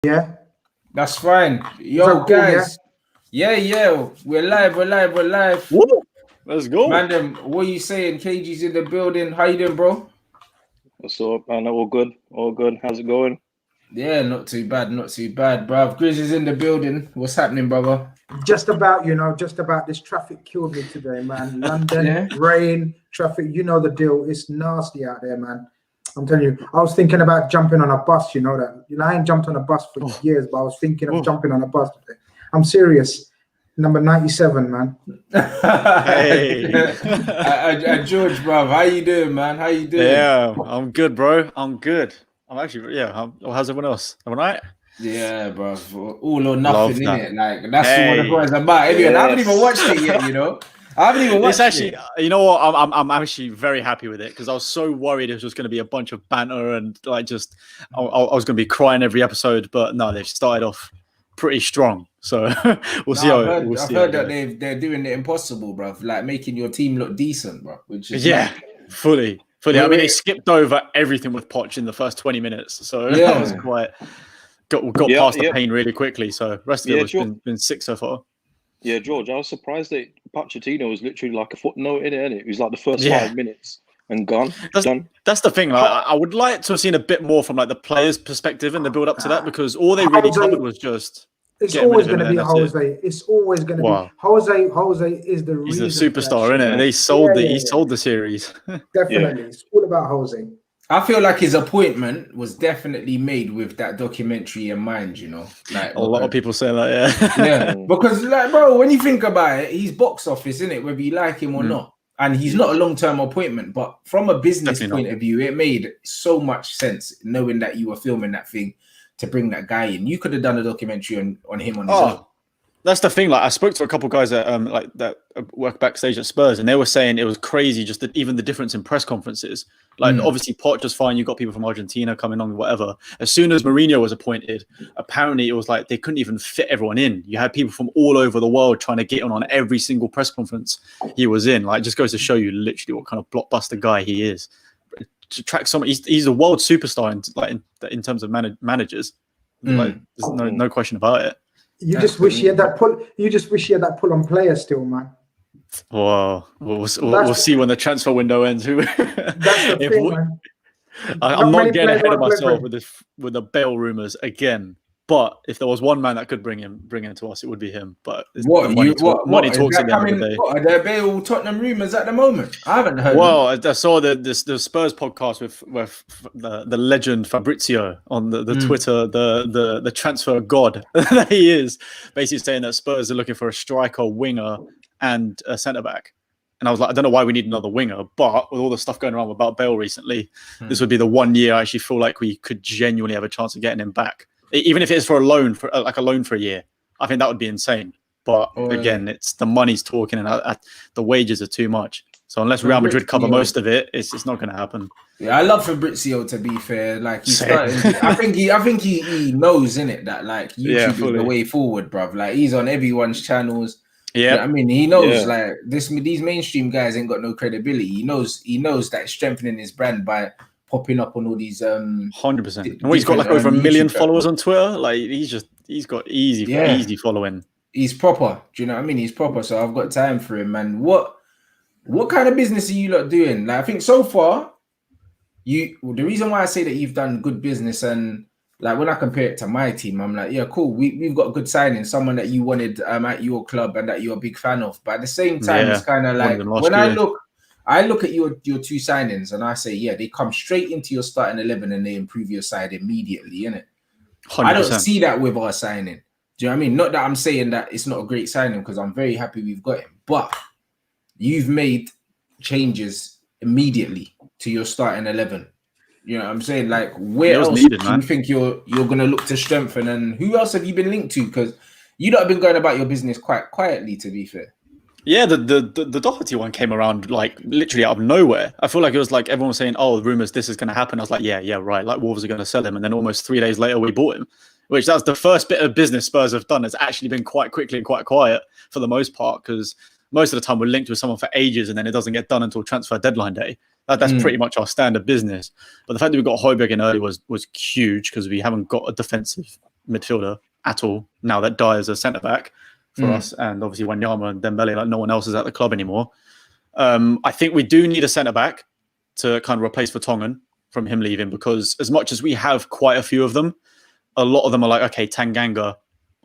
Yeah, That's fine. Yo, that cool, guys. Yeah. We're live. Woo! Let's go. Man, what are you saying? KG's in the building. How you doing, bro? What's up, man? All good. How's it going? Yeah, not too bad, bruv. Grizz is in the building. What's happening, brother? just about this traffic killed me today, man. London, rain, traffic, you know the deal. It's nasty out there, man. I'm telling you, I was thinking about jumping on a bus, you know that. I ain't jumped on a bus for years, but I was thinking of jumping on a bus today. I'm serious. Number 97, man. Hey. George, bruv, how you doing, man? How you doing? Yeah, I'm good, bro. I'm good. I'm actually, how's everyone else? Everyone all right? Yeah, bruv. All or nothing, innit? Like, that's what it's about. Yes. I haven't even watched it yet, you know? I haven't even watched it. You know what? I'm actually very happy with it because I was so worried it was just going to be a bunch of banter and like just I was going to be crying every episode, but no, they've started off pretty strong. So we'll see how it goes. I've heard that they're doing the impossible, bruv, like making your team look decent, bro. Which is fully. I mean, they skipped over everything with Poch in the first 20 minutes, so that was quite got past the pain really quickly. So rest of it has been sick so far. Yeah, George, I was surprised that Pochettino was literally like a footnote in it. It was like the first 5 minutes and gone. That's the thing. Like, I would like to have seen a bit more from like the players' perspective in the build up to that because all they really covered was just. It's always going to be Jose. It's always going to be Jose. Jose is the reason. He's a superstar, isn't it? And he sold he sold the series. Definitely, it's all about Jose. I feel like his appointment was definitely made with that documentary in mind, you know. Like a lot of people say that, yeah. Because, like, bro, when you think about it, he's box office, isn't it? Whether you like him or not. And he's not a long-term appointment, but from a business point of view, it made so much sense knowing that you were filming that thing to bring that guy in. You could have done a documentary on him on his own. That's the thing. Like, I spoke to a couple guys that that work backstage at Spurs, and they were saying it was crazy. Just that even the difference in press conferences. Like, obviously, Poch just fine. You got people from Argentina coming on, whatever. As soon as Mourinho was appointed, apparently it was like they couldn't even fit everyone in. You had people from all over the world trying to get on every single press conference he was in. Like, it just goes to show you literally what kind of blockbuster guy he is. To track someone, he's a world superstar in terms of managers. Like, there's no question about it. You just wish he had that pull. You just wish he had that pull on player still, man. Well, we'll see when the transfer window ends. That's the thing, man. I'm not getting ahead of myself with the Bale rumors again. But if there was one man that could bring him to us, it would be him. But money talks at the end of the day. Are there Bale Tottenham rumors at the moment? I haven't heard. Well, I saw the Spurs podcast with the legend Fabrizio on the Twitter, the transfer god that he is, basically saying that Spurs are looking for a striker, winger, and a centre back. And I was like, I don't know why we need another winger, but with all the stuff going around about Bale recently, this would be the 1 year I actually feel like we could genuinely have a chance of getting him back. Even if it's for a loan, for a year, I think that would be insane. But again, it's the money's talking, and the wages are too much. So unless Real Madrid cover most of it, it's not going to happen. Yeah, I love Fabrizio. To be fair, like he's starting. I think he knows, innit, that like YouTube is the way forward, bruv. Like he's on everyone's channels. Yeah, I mean, he knows like these mainstream guys ain't got no credibility. He knows that strengthening his brand by popping up on all these 100%. And he's got like over 1 million followers on Twitter. Like he's got easy following. He's proper. Do you know what I mean? He's proper. So I've got time for him, man. What kind of business are you lot doing? Like I think so far, the reason why I say that you've done good business, and like when I compare it to my team, I'm like, yeah, cool. We've got a good signing, someone that you wanted at your club and that you're a big fan of. But at the same time, it's kind of like when I look at your two signings and I say, yeah, they come straight into your starting 11 and they improve your side immediately, innit? 100%. I don't see that with our signing. Do you know what I mean? Not that I'm saying that it's not a great signing because I'm very happy we've got him, but you've made changes immediately to your starting 11. You know what I'm saying? Like, where else do you think you're going to look to strengthen? And who else have you been linked to? Because you lot have been going about your business quite quietly, to be fair. Yeah, the Doherty one came around like literally out of nowhere. I feel like it was like everyone was saying, "Oh, rumors, this is going to happen." I was like, "Yeah, right." Like Wolves are going to sell him, and then almost 3 days later, we bought him. Which that's the first bit of business Spurs have done. It's actually been quite quickly and quite quiet for the most part because most of the time we're linked with someone for ages, and then it doesn't get done until transfer deadline day. That's pretty much our standard business. But the fact that we got Højbjerg in early was huge because we haven't got a defensive midfielder at all now that Dyer's a centre back for us, and obviously Wanyama and Dembele, like no one else is at the club anymore. I think we do need a centre back to kind of replace Vertonghen from him leaving, because as much as we have quite a few of them, a lot of them are like, okay, Tanganga,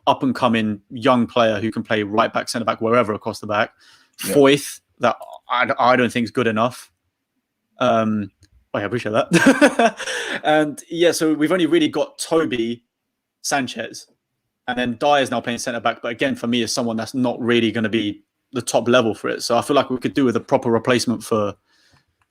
up and coming young player who can play right back, centre back, wherever across the back. Foyth, that I don't think is good enough. I appreciate that. And yeah, so we've only really got Toby, Sanchez, and then Dyer's now playing centre back. But again, for me, is someone that's not really going to be the top level for it. So I feel like we could do with a proper replacement for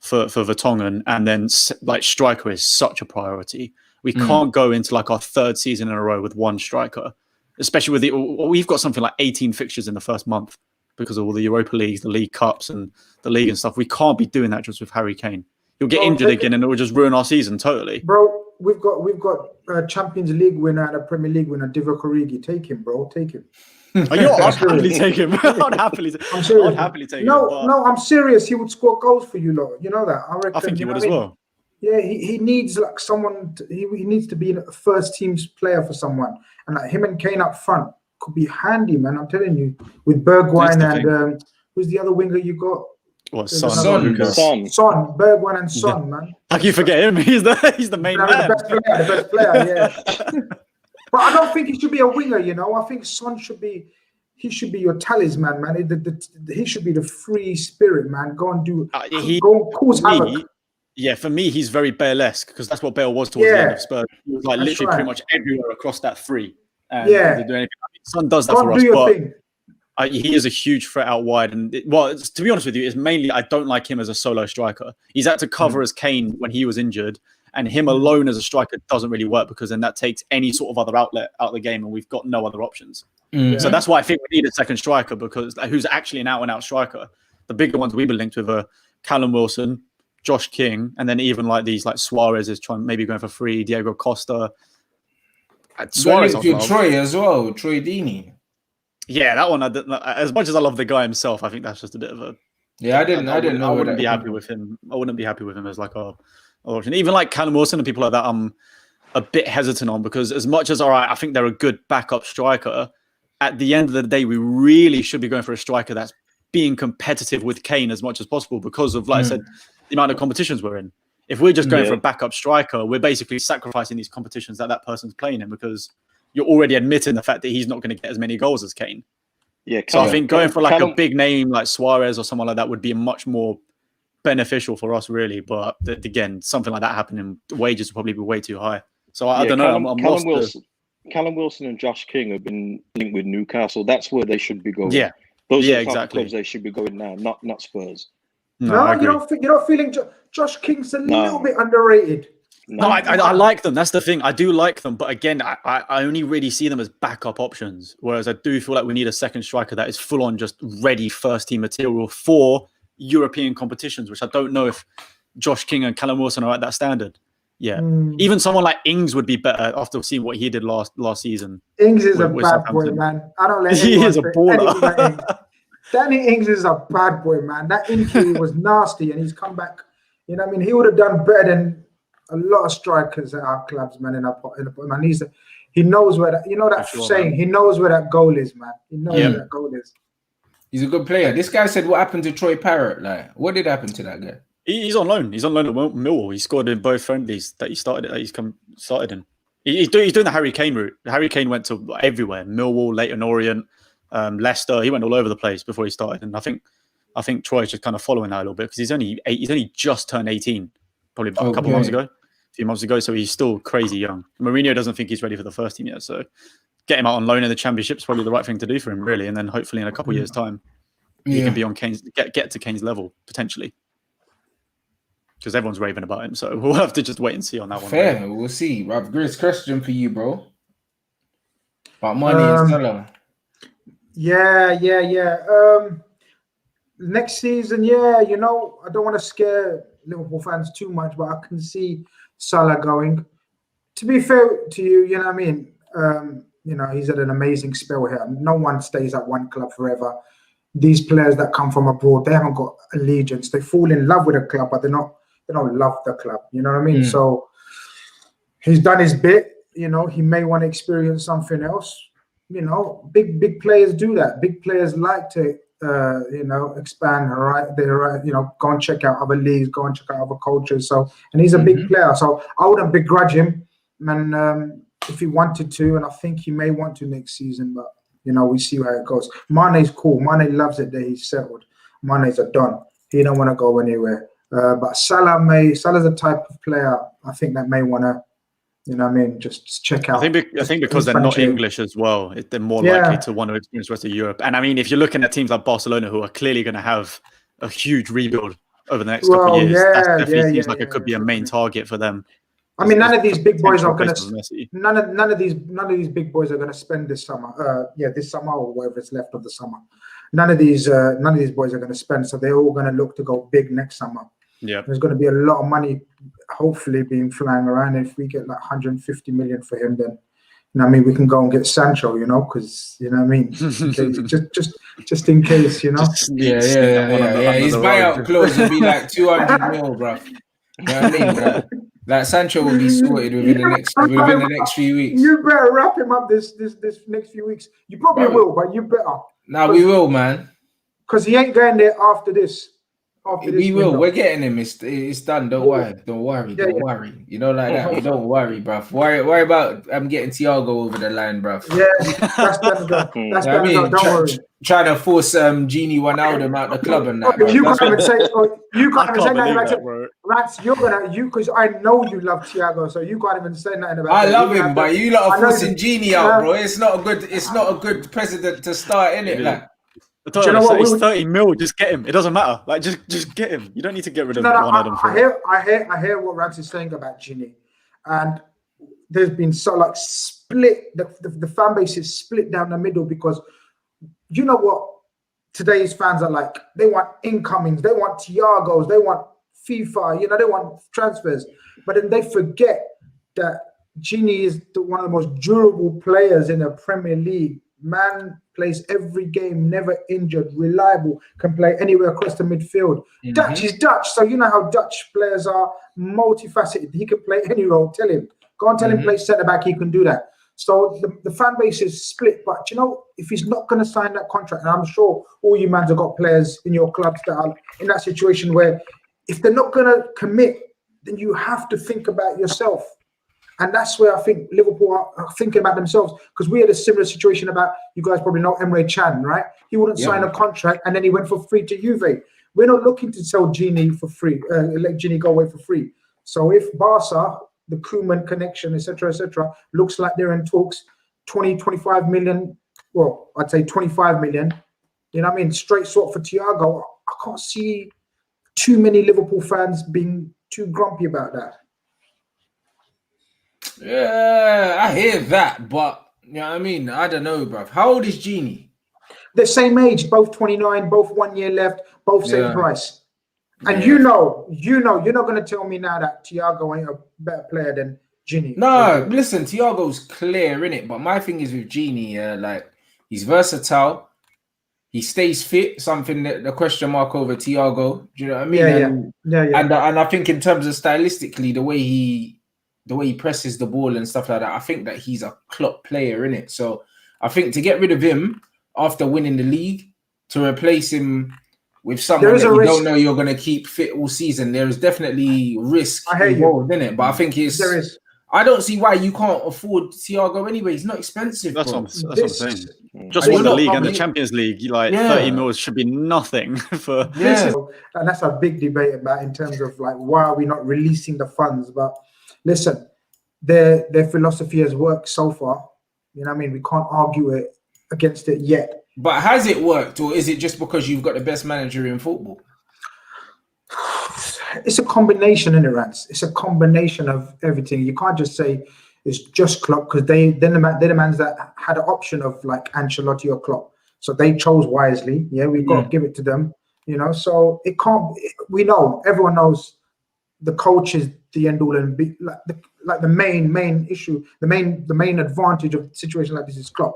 Vertonghen, and then like striker is such a priority. We can't go into like our third season in a row with one striker, especially with we've got something like 18 fixtures in the first month because of all the Europa Leagues, the League Cups, and the league and stuff. We can't be doing that just with Harry Kane. He'll get injured again, and it will just ruin our season totally. Bro, we've got a Champions League winner and a Premier League winner, Divock Origi. Take him, bro. Take him. I'd happily take him. I'd happily take him. No, I'm serious. He would score goals for you, lot. You know that. I think he would as well. Yeah, he needs like someone. He needs to be a first team's player for someone, and like him and Kane up front could be handy, man. I'm telling you. With Bergwijn and who's the other winger you got? What, Son. Bergwijn and Son, man. How can you forget him? He's the main man. The best player, yeah. But I don't think he should be a winger, you know. I think Son should be your talisman, man. He should be the free spirit, man. Go and do cause havoc. Yeah, for me, he's very Bale-esque, because that's what Bale was towards the end of Spurs. He was like literally pretty much everywhere across that three. And to do anything. Son does that for us, but he is a huge threat out wide. And to be honest with you, it's mainly I don't like him as a solo striker. He's had to cover as Kane when he was injured, and him alone as a striker doesn't really work, because then that takes any sort of other outlet out of the game, and we've got no other options. So that's why I think we need a second striker, because who's actually an out-and-out striker. The bigger ones we've been linked with are Callum Wilson, Josh King, and then even like these, like Suarez is maybe going for free, Diego Costa. Suarez Troy as well, Troy Deeney. Yeah, that one. As much as I love the guy himself, I think that's just a bit of a. Yeah, I didn't know. I wouldn't be happy with him. I wouldn't be happy with him as like a option. Even like Callum Wilson and people like that, I'm a bit hesitant on, because as much as I think they're a good backup striker, at the end of the day, we really should be going for a striker that's being competitive with Kane as much as possible, because of, like I said, the amount of competitions we're in. If we're just going for a backup striker, we're basically sacrificing these competitions that person's playing in, because you're already admitting the fact that he's not going to get as many goals as Kane. Yeah, so I think going for like a big name like Suarez or someone like that would be much more beneficial for us, really. But again, something like that happening, the wages would probably be way too high. So I don't know. Callum Wilson and Josh King have been linked with Newcastle. That's where they should be going. Yeah, those are the clubs they should be going now, not Spurs. No, you're not feeling Josh King's a little bit underrated. No, I like them. That's the thing. I do like them. But again, I only really see them as backup options. Whereas I do feel like we need a second striker that is full on just ready first team material for European competitions, which I don't know if Josh King and Callum Wilson are at that standard. Yeah. Even someone like Ings would be better after seeing what he did last season. Ings is a bad boy, man. I don't let he is a baller. Danny Ings is a bad boy, man. That injury was nasty, and he's come back. You know what I mean? He would have done better than a lot of strikers at our clubs, man. Man, he knows where that. You know that saying. Man. He knows where that goal is, man. He knows where that goal is. He's a good player. This guy said, "What happened to Troy Parrott? Like, what did happen to that guy?" He's on loan. He's on loan at Millwall. He scored in both friendlies that he started. Started in. He's doing the Harry Kane route. Harry Kane went to everywhere: Millwall, Leyton Orient, Leicester. He went all over the place before he started. And I think Troy's just kind of following that a little bit, because he's only just turned 18, probably about a few months ago. So he's still crazy young. Mourinho doesn't think he's ready for the first team yet. So get him out on loan in the Championship is probably the right thing to do for him, really. And then hopefully in a couple of years' time, he can be on Kane's get to Kane's level potentially. Because everyone's raving about him, so we'll have to just wait and see on that one. Fair, really. We'll see. I've Grizz question for you, bro. About money and Salah. Yeah. Next season, I don't want to scare Liverpool fans too much, but I can see Salah going. To be fair to you, you know what I mean? He's had an amazing spell here. No one stays at one club forever. These players that come from abroad, they haven't got allegiance. They fall in love with a club, but they don't love the club. You know what I mean? So he's done his bit. you know, he may want to experience something else. You know, big players do that. Big players like to, you know, expand, right? They're, you know, go and check out other leagues, go and check out other cultures. So, and he's a big player. So I wouldn't begrudge him, and if he wanted to, and I think he may want to next season, but you know, we see how it goes. Mane's cool. Mane loves it that he's settled. Mane's a don. He don't want to go anywhere. But Salah's the type of player I think that may want to, you know what I mean, just check out. I think because they're not English as well, they're more likely to want to experience the rest of Europe. And I mean, if you're looking at teams like Barcelona, who are clearly going to have a huge rebuild over the next couple of years, that definitely seems like it could be a main target for them. I mean, none of these big boys are going to. None of these big boys are going to spend this summer. This summer or whatever is left of the summer. None of these boys are going to spend. So they're all going to look to go big next summer. Yeah, there's going to be a lot of money, hopefully, being flying around. If we get like 150 million for him, then you know what I mean, we can go and get Sancho. You know, because you know what I mean, just in case, you know. Yeah. His buyout clause will be like 200 mil, bro. You know what I mean? Like Sancho will be sorted within the next few weeks. You better wrap him up this next few weeks. You probably will, but you better. Nah, we will, man. Because he ain't going there after this. We will. We're getting him. It's done. Don't worry. Don't worry. You know, like that. You don't worry, bruv. Worry about getting Thiago over the line, bruv. Yeah, that's gonna go. That's gonna go. Don't worry. Trying to force Gini Wijnaldum out the club and that. You can't even say nothing about it. Rants, because I know you love Thiago, so you can't even say nothing about it. I love him, but you lot are forcing Gini out, bro. It's not a good precedent to start, innit? Like. Do you know what? It's 30 mil. Just get him. It doesn't matter. Like, just get him. You don't need to get rid of Wijnaldum. I hear what Rants is saying about Gini, and there's been so like split. The fan base is split down the middle because you know what today's fans are like. They want incomings. They want Thiagos. They want FIFA. You know, they want transfers. But then they forget that Gini is one of the most durable players in the Premier League. Man plays every game, never injured, reliable, can play anywhere across the midfield. Dutch is Dutch, so you know how Dutch players are multifaceted. He can play any role. Tell him. Go and tell him play centre back, he can do that. So the fan base is split. But you know, if he's not going to sign that contract, and I'm sure all you mans have got players in your clubs that are in that situation where if they're not going to commit, then you have to think about yourself. And that's where I think Liverpool are thinking about themselves, because we had a similar situation about, you guys probably know Emre Can, right? He wouldn't sign a contract and then he went for free to Juve. We're not looking to sell Gini for free, let Gini go away for free. So if Barca, the Koeman connection, etc., looks like they're in talks, 25 million, well, I'd say 25 million, you know what I mean? Straight swap for Thiago. I can't see too many Liverpool fans being too grumpy about that. Yeah, I hear that, but you know what I mean? I don't know, bruv. How old is Gini? The same age, both 29, both 1 year left, both same price. And you're not going to tell me now that Thiago ain't a better player than Gini. No, listen, Thiago's clear, innit? But my thing is with Gini, like, he's versatile. He stays fit, something that the question mark over Thiago. Do you know what I mean? Yeah. And I think in terms of stylistically, the way he presses the ball and stuff like that, I think that he's a Klopp player, innit? So I think to get rid of him after winning the league, to replace him with someone that you don't know you're going to keep fit all season, there is definitely risk involved in it. But I think there is. I don't see why you can't afford Thiago anyway. He's not expensive. That's what I'm saying. Just won the league and the Champions League. 30 mil should be nothing for. Yeah, and that's a big debate about in terms of like why are we not releasing the funds? But listen, their philosophy has worked so far. You know what I mean? We can't argue it against it yet. But has it worked, or is it just because you've got the best manager in football? It's a combination, isn't it, Rants? It's a combination of everything. You can't just say it's just Klopp, because they're the mans that had an option of like Ancelotti or Klopp. So they chose wisely. Yeah, we've got to give it to them. You know, so it can't. We know, everyone knows, the coach is the end all and be like the main issue, the main advantage of a situation like this is Klopp.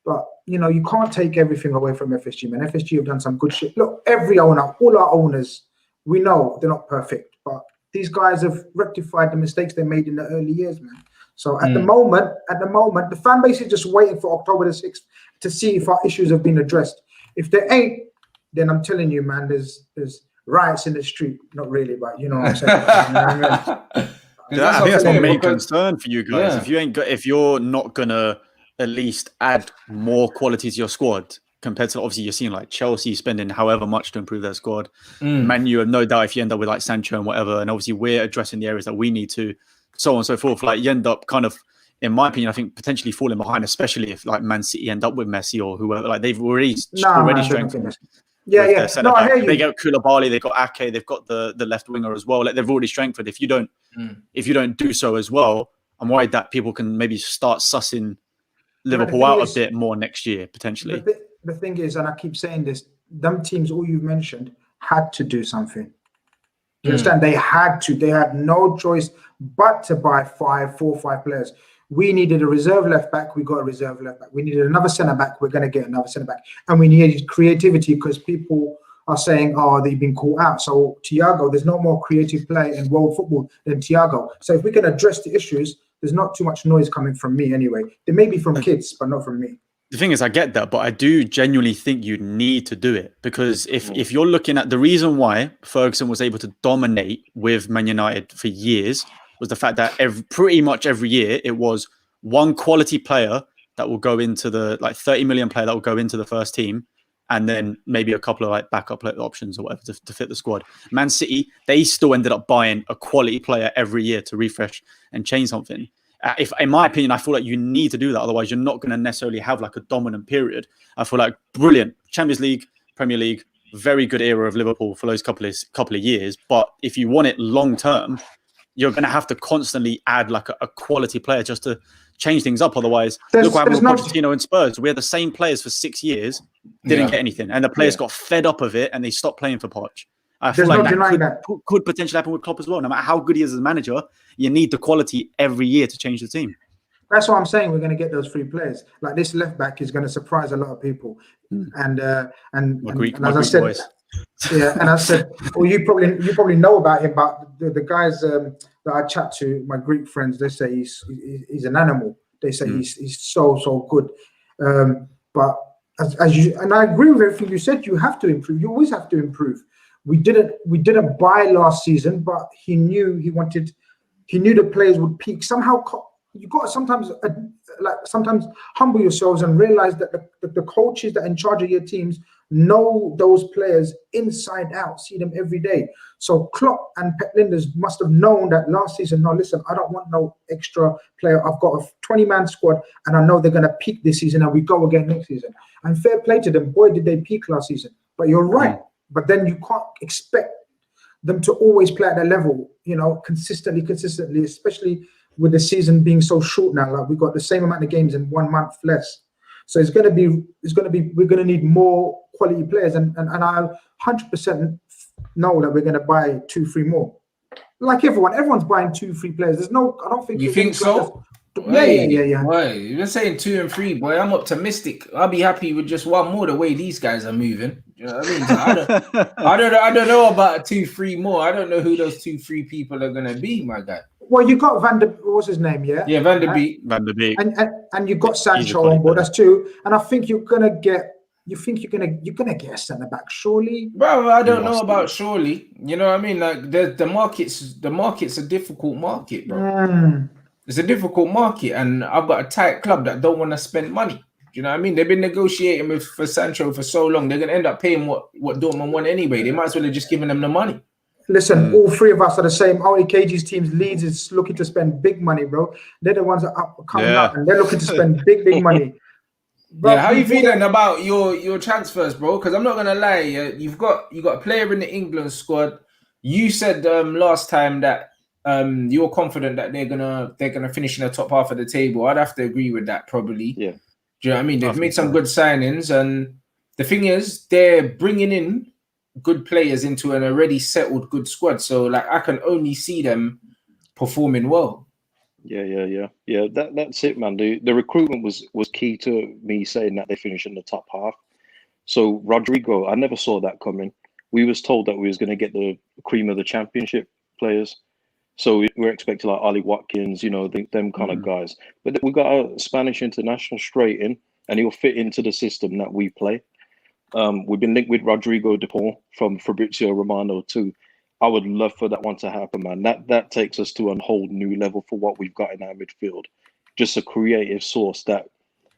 But you know, you can't take everything away from FSG, man. FSG have done some good shit. Look, every owner, all our owners, we know they're not perfect, but these guys have rectified the mistakes they made in the early years, man. So at the moment, the fan base is just waiting for October the 6th to see if our issues have been addressed. If they ain't, then I'm telling you, man, there's riots in the street. Not really, but you know what I'm saying. You know what I mean? I think that's my main concern for you guys. If you're not gonna at least add more quality to your squad compared to, obviously, you're seeing like Chelsea spending however much to improve their squad. Man, you have no doubt if you end up with like Sancho and whatever, and obviously we're addressing the areas that we need to, so on and so forth. Like you end up kind of, in my opinion, I think potentially falling behind, especially if like Man City end up with Messi or whoever. Like they've already strengthened. Yeah. No, I hear you. They got Koulibaly, they've got Ake, they've got the left winger as well. Like they've already strengthened. If you don't do so as well, I'm worried that people can maybe start sussing Liverpool out a bit more next year potentially. The thing is, and I keep saying this, them teams, all you've mentioned, had to do something. Do you understand? They had to. They had no choice but to buy 4 or 5 players. We needed a reserve left back. We got a reserve left back. We needed another centre back. We're going to get another centre back. And we needed creativity because people are saying, oh, they've been caught out. So Thiago, there's no more creative play in world football than Thiago. So if we can address the issues, there's not too much noise coming from me anyway. There may be from kids, but not from me. The thing is, I get that, but I do genuinely think you need to do it because if you're looking at the reason why Ferguson was able to dominate with Man United for years was the fact that pretty much every year it was one quality player that will go into the 30 million player that will go into the first team, and then maybe a couple of like backup options or whatever to fit the squad. Man City, they still ended up buying a quality player every year to refresh and change something. If, in my opinion, I feel like you need to do that. Otherwise, you're not going to necessarily have like a dominant period. I feel like brilliant Champions League, Premier League, very good era of Liverpool for those couple of years. But if you want it long term, you're going to have to constantly add like a quality player just to change things up. Otherwise, look what happened with Pochettino and Spurs. We had the same players for 6 years, didn't get anything, and the players got fed up of it and they stopped playing for Poch. I feel like that could potentially happen with Klopp as well. No matter how good he is as a manager, you need the quality every year to change the team. That's what I'm saying. We're going to get those 3 players. Like this left back is going to surprise a lot of people. And as I said, and I said, well, you probably know about him, but the guys that I chat to, my Greek friends, they say he's an animal. They say he's so good. But as you, and I agree with everything you said, you have to improve. You always have to improve. We didn't buy last season, but he knew the players would peak. Somehow you got to sometimes humble yourselves and realize that the coaches that are in charge of your teams know those players inside out, see them every day. So Klopp and Pep Linders must have known that last season, no, listen, I don't want no extra player. I've got a 20-man squad and I know they're going to peak this season and we go again next season. And fair play to them. Boy, did they peak last season. But you're right. But then you can't expect them to always play at that level, consistently, especially with the season being so short now. Like we've got the same amount of games in 1 month less. So we're going to need more quality players. And I 100% know that we're going to buy 2-3 more. Like everyone's buying 2-3 players. I don't think. You think so? Yeah. Boy, you're saying 2 and 3, boy. I'm optimistic. I'll be happy with just 1 more the way these guys are moving. You know what I mean? So I don't know about 2-3 more. I don't know who those 2-3 people are gonna be, my guy. Well, you got what's his name? Yeah, Van der Beek. And you got Sancho on board. That's 2. And I think you're gonna get a centre back, surely. Bro, I don't know about surely. You know what I mean? Like the market's a difficult market, bro. It's a difficult market, and I've got a tight club that don't want to spend money. You know what I mean? They've been negotiating for Sancho for so long. They're going to end up paying what Dortmund want anyway. They might as well have just given them the money. Listen, all 3 of us are the same. Only Kagey's teams, Leeds is looking to spend big money, bro. They're the ones that are coming up, and they're looking to spend big money. Bro, how you feeling about your transfers, bro? Because I'm not going to lie, you've got a player in the England squad. You said last time that you're confident that they're gonna finish in the top half of the table. I'd have to agree with that, probably. Yeah. Do you know what I mean? They've made some good signings, and the thing is, they're bringing in good players into an already settled good squad. So, like, I can only see them performing well. Yeah. That's it, man. The recruitment was key to me saying that they finish in the top half. So Rodrigo, I never saw that coming. We was told that we was going to get the cream of the championship players. So we're expecting like Ollie Watkins, you know, them kind of guys. But we got a Spanish international straight in, and he'll fit into the system that we play. We've been linked with Rodrigo de Paul from Fabrizio Romano too. I would love for that one to happen, man. That takes us to a whole new level for what we've got in our midfield. Just a creative source that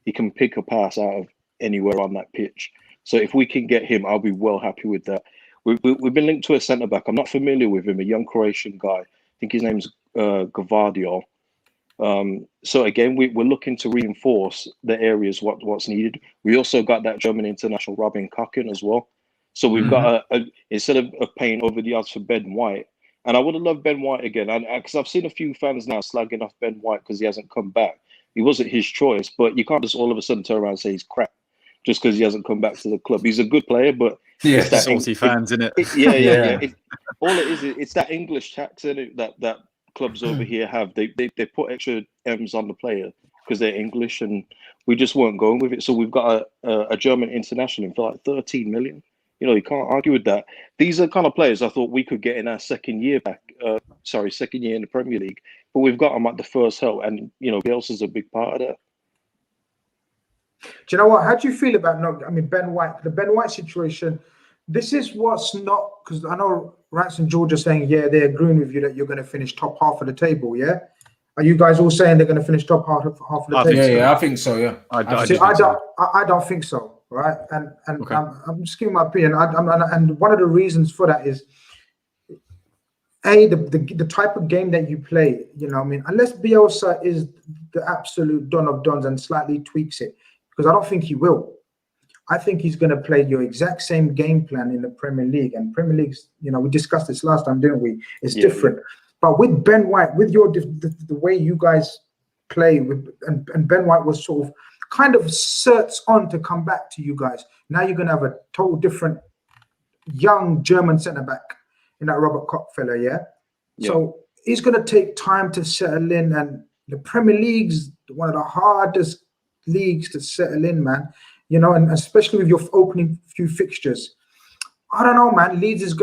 he can pick a pass out of anywhere on that pitch. So if we can get him, I'll be well happy with that. We've been linked to a centre back. I'm not familiar with him, a young Croatian guy. I think his name's Gavardio. So again, we're looking to reinforce the areas what's needed. We also got that German international Robin Kochen as well. So we've got instead of paying over the odds for Ben White, and I would have loved Ben White again, because I've seen a few fans now slagging off Ben White because he hasn't come back. He wasn't his choice, but you can't just all of a sudden turn around and say he's crap just because he hasn't come back to the club. He's a good player, but it's that salty fans, isn't it? Yeah. All it is, it's that English tax in it that clubs over here have. They put extra M's on the player because they're English, and we just weren't going with it. So we've got a German international for like 13 million. You know, you can't argue with that. These are kind of players I thought we could get in our second year second year in the Premier League, but we've got them at the first help, and you know, Bielsa's a big part of that. Do you know what? How do you feel about Ben White? The Ben White situation. This is what's not, because I know Rants and George are saying, yeah, they're agreeing with you that you're going to finish top half of the table. Yeah, are you guys all saying they're going to finish top half of the table? Yeah, I think so. Yeah, I don't think so. Right, and okay. I'm just giving my opinion. And one of the reasons for that is, the type of game that you play. You know, unless Bielsa is the absolute don of dons and slightly tweaks it, because I don't think he will. I think he's going to play your exact same game plan in the Premier League. And Premier League's, you know, we discussed this last time, didn't we? It's different. But with Ben White, with the way you guys play, and Ben White was sort of kind of certs on to come back to you guys. Now you're going to have a total different young German centre-back in that Robert Koch fella, yeah? So he's going to take time to settle in. And the Premier League's one of the hardest leagues to settle in, man. You know, and especially with your opening few fixtures. I don't know, man. Leeds is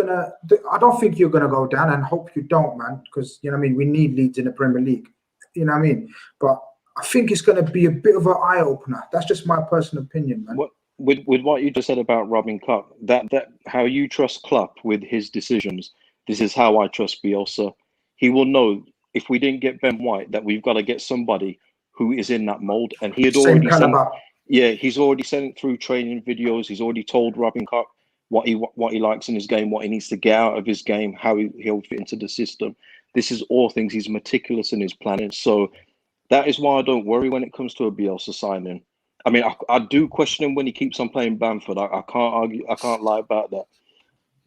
I don't think you're gonna go down, and hope you don't, man, because you know what I mean, we need Leeds in the Premier League. You know what I mean? But I think it's gonna be a bit of an eye opener. That's just my personal opinion, man. With what you just said about Robin Koch, that how you trust Klopp with his decisions, this is how I trust Bielsa. He will know if we didn't get Ben White that we've got to get somebody who is in that mold, and he had already he's already sent through training videos. He's already told Robin Koch what he likes in his game, what he needs to get out of his game, how he'll fit into the system. This is all things he's meticulous in his planning. So that is why I don't worry when it comes to a Bielsa signing. I mean, I do question him when he keeps on playing Bamford. I can't argue. I can't lie about that.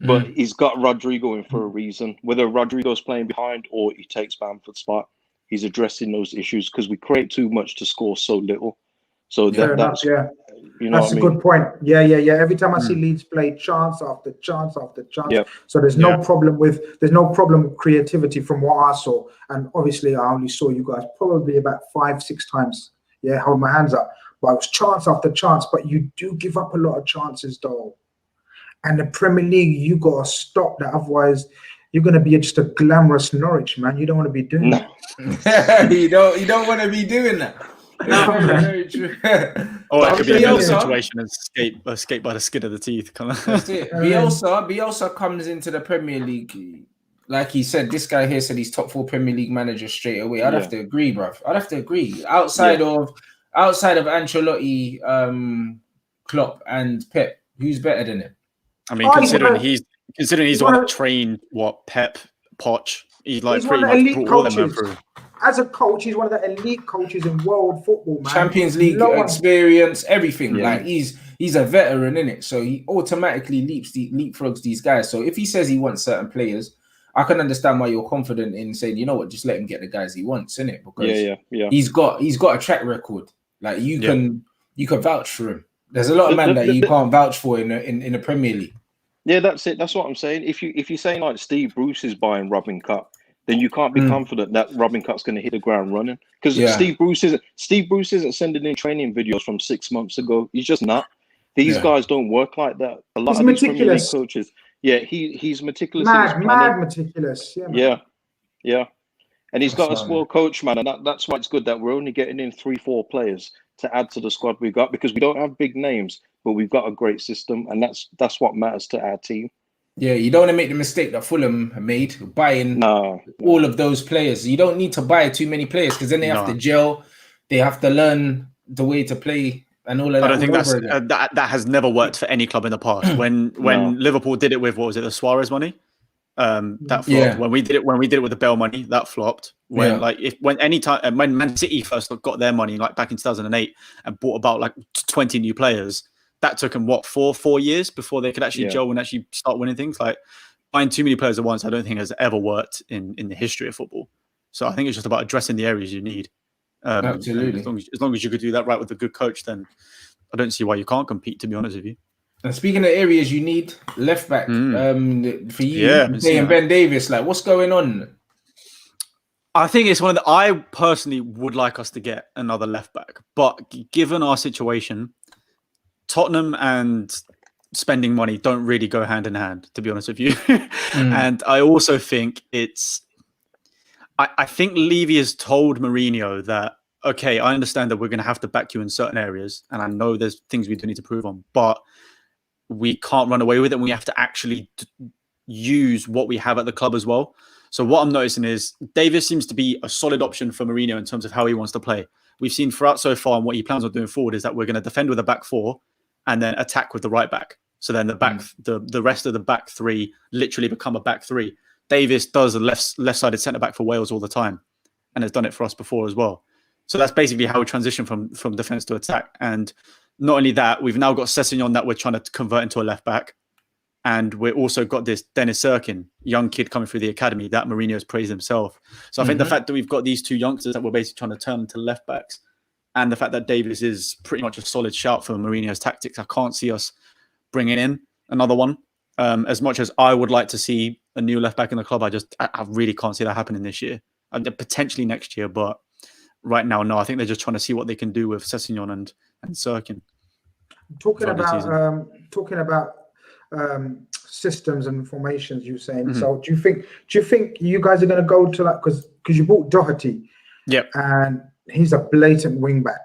But he's got Rodrigo in for a reason. Whether Rodrigo's playing behind or he takes Bamford's spot, he's addressing those issues because we create too much to score so little. So that's you know, that's a good point. Yeah. Every time I see Leeds play, chance after chance after chance. Yeah. So there's no problem with creativity from what I saw. And obviously, I only saw you guys probably about 5-6 times. Yeah, hold my hands up. But it was chance after chance. But you do give up a lot of chances, though. And the Premier League, you gotta stop that. Otherwise, you're gonna be just a glamorous Norwich, man. You don't want to be doing that. you don't want to be doing that. Very true. Or it could be a situation and escape by the skin of the teeth. That's it. Bielsa comes into the Premier League, like he said. This guy here said he's top 4 Premier League manager straight away. I'd have to agree, bruv. I'd have to agree. Outside of Ancelotti, Klopp, and Pep, who's better than him? I mean, considering he's the one that trained Pep, Poch. He's pretty much brought all them through. As a coach, he's one of the elite coaches in world football, man. Champions League experience, everything. Yeah. Like he's a veteran in it, so he automatically leapfrogs these guys. So if he says he wants certain players, I can understand why you're confident in saying, you know what, just let him get the guys he wants, innit? Because he's got a track record. Like you can vouch for him. There's a lot of men that you can't vouch for in the Premier League. Yeah, that's it. That's what I'm saying. If you're saying like Steve Bruce is buying Robin Koch, then you can't be confident that Robin Koch's going to hit the ground running, because Steve Bruce isn't sending in training videos from 6 months ago. He's just not. These guys don't work like that. A lot of these Premier League coaches, he's meticulous. Mad meticulous. Yeah. And he's got a That's spoiled coach, man, and that's why it's good that we're only getting in 3-4 players to add to the squad we got, because we don't have big names, but we've got a great system, and that's what matters to our team. Yeah, you don't want to make the mistake that Fulham made, buying all of those players. You don't need to buy too many players because then they have to gel, they have to learn the way to play and all of that. I don't think that has never worked for any club in the past. When Liverpool did it with, what was it, the Suarez money? That flopped. Yeah. When we did it with the Bell money, that flopped. When when Man City first got their money, like back in 2008, and bought about like 20 new players, that took them what, 4 years before they could actually gel and actually start winning things. Like buying too many players at once, I don't think has ever worked in the history of football. So I think it's just about addressing the areas you need. Absolutely. As long as you could do that right with a good coach, then I don't see why you can't compete, to be honest with you. And speaking of areas you need, left back for you, saying Ben Davis, like what's going on? I think it's I personally would like us to get another left back, but given our situation, Tottenham and spending money don't really go hand in hand, to be honest with you. And I also think I think Levy has told Mourinho that, okay, I understand that we're going to have to back you in certain areas, and I know there's things we do need to prove on, but we can't run away with it, and we have to actually use what we have at the club as well. So what I'm noticing is Davis seems to be a solid option for Mourinho in terms of how he wants to play. We've seen throughout so far, and what he plans on doing forward is that we're going to defend with a back four and then attack with the right back. So then the rest of the back three literally become a back three. Davis does a left-sided centre-back for Wales all the time and has done it for us before as well. So that's basically how we transition from defence to attack. And not only that, we've now got Sessegnon that we're trying to convert into a left-back. And we've also got this Dennis Serkin, young kid coming through the academy that Mourinho has praised himself. So I think the fact that we've got these two youngsters that we're basically trying to turn into left-backs, and the fact that Davis is pretty much a solid shout for Mourinho's tactics, I can't see us bringing in another one. As much as I would like to see a new left back in the club, I really can't see that happening this year. Potentially next year, but right now, no. I think they're just trying to see what they can do with Sessegnon and Serkin. Talking about systems and formations, you're saying. So do you think you guys are going to go to that because you bought Doherty? Yep. And he's a blatant wing back.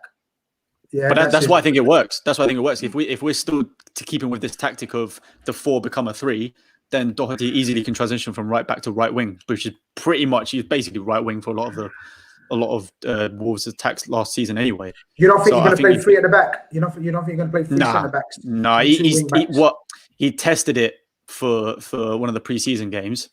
Yeah, but that's why I think it works. That's why I think it works. If we're still to keeping with this tactic of the 4 become a 3, then Doherty easily can transition from right back to right wing, which is pretty much, he's basically right wing for a lot of Wolves' attacks last season anyway. You don't think you're going to play 3 at the back? You don't think you're going to play 3 centre backs? No, he tested it for one of the preseason games,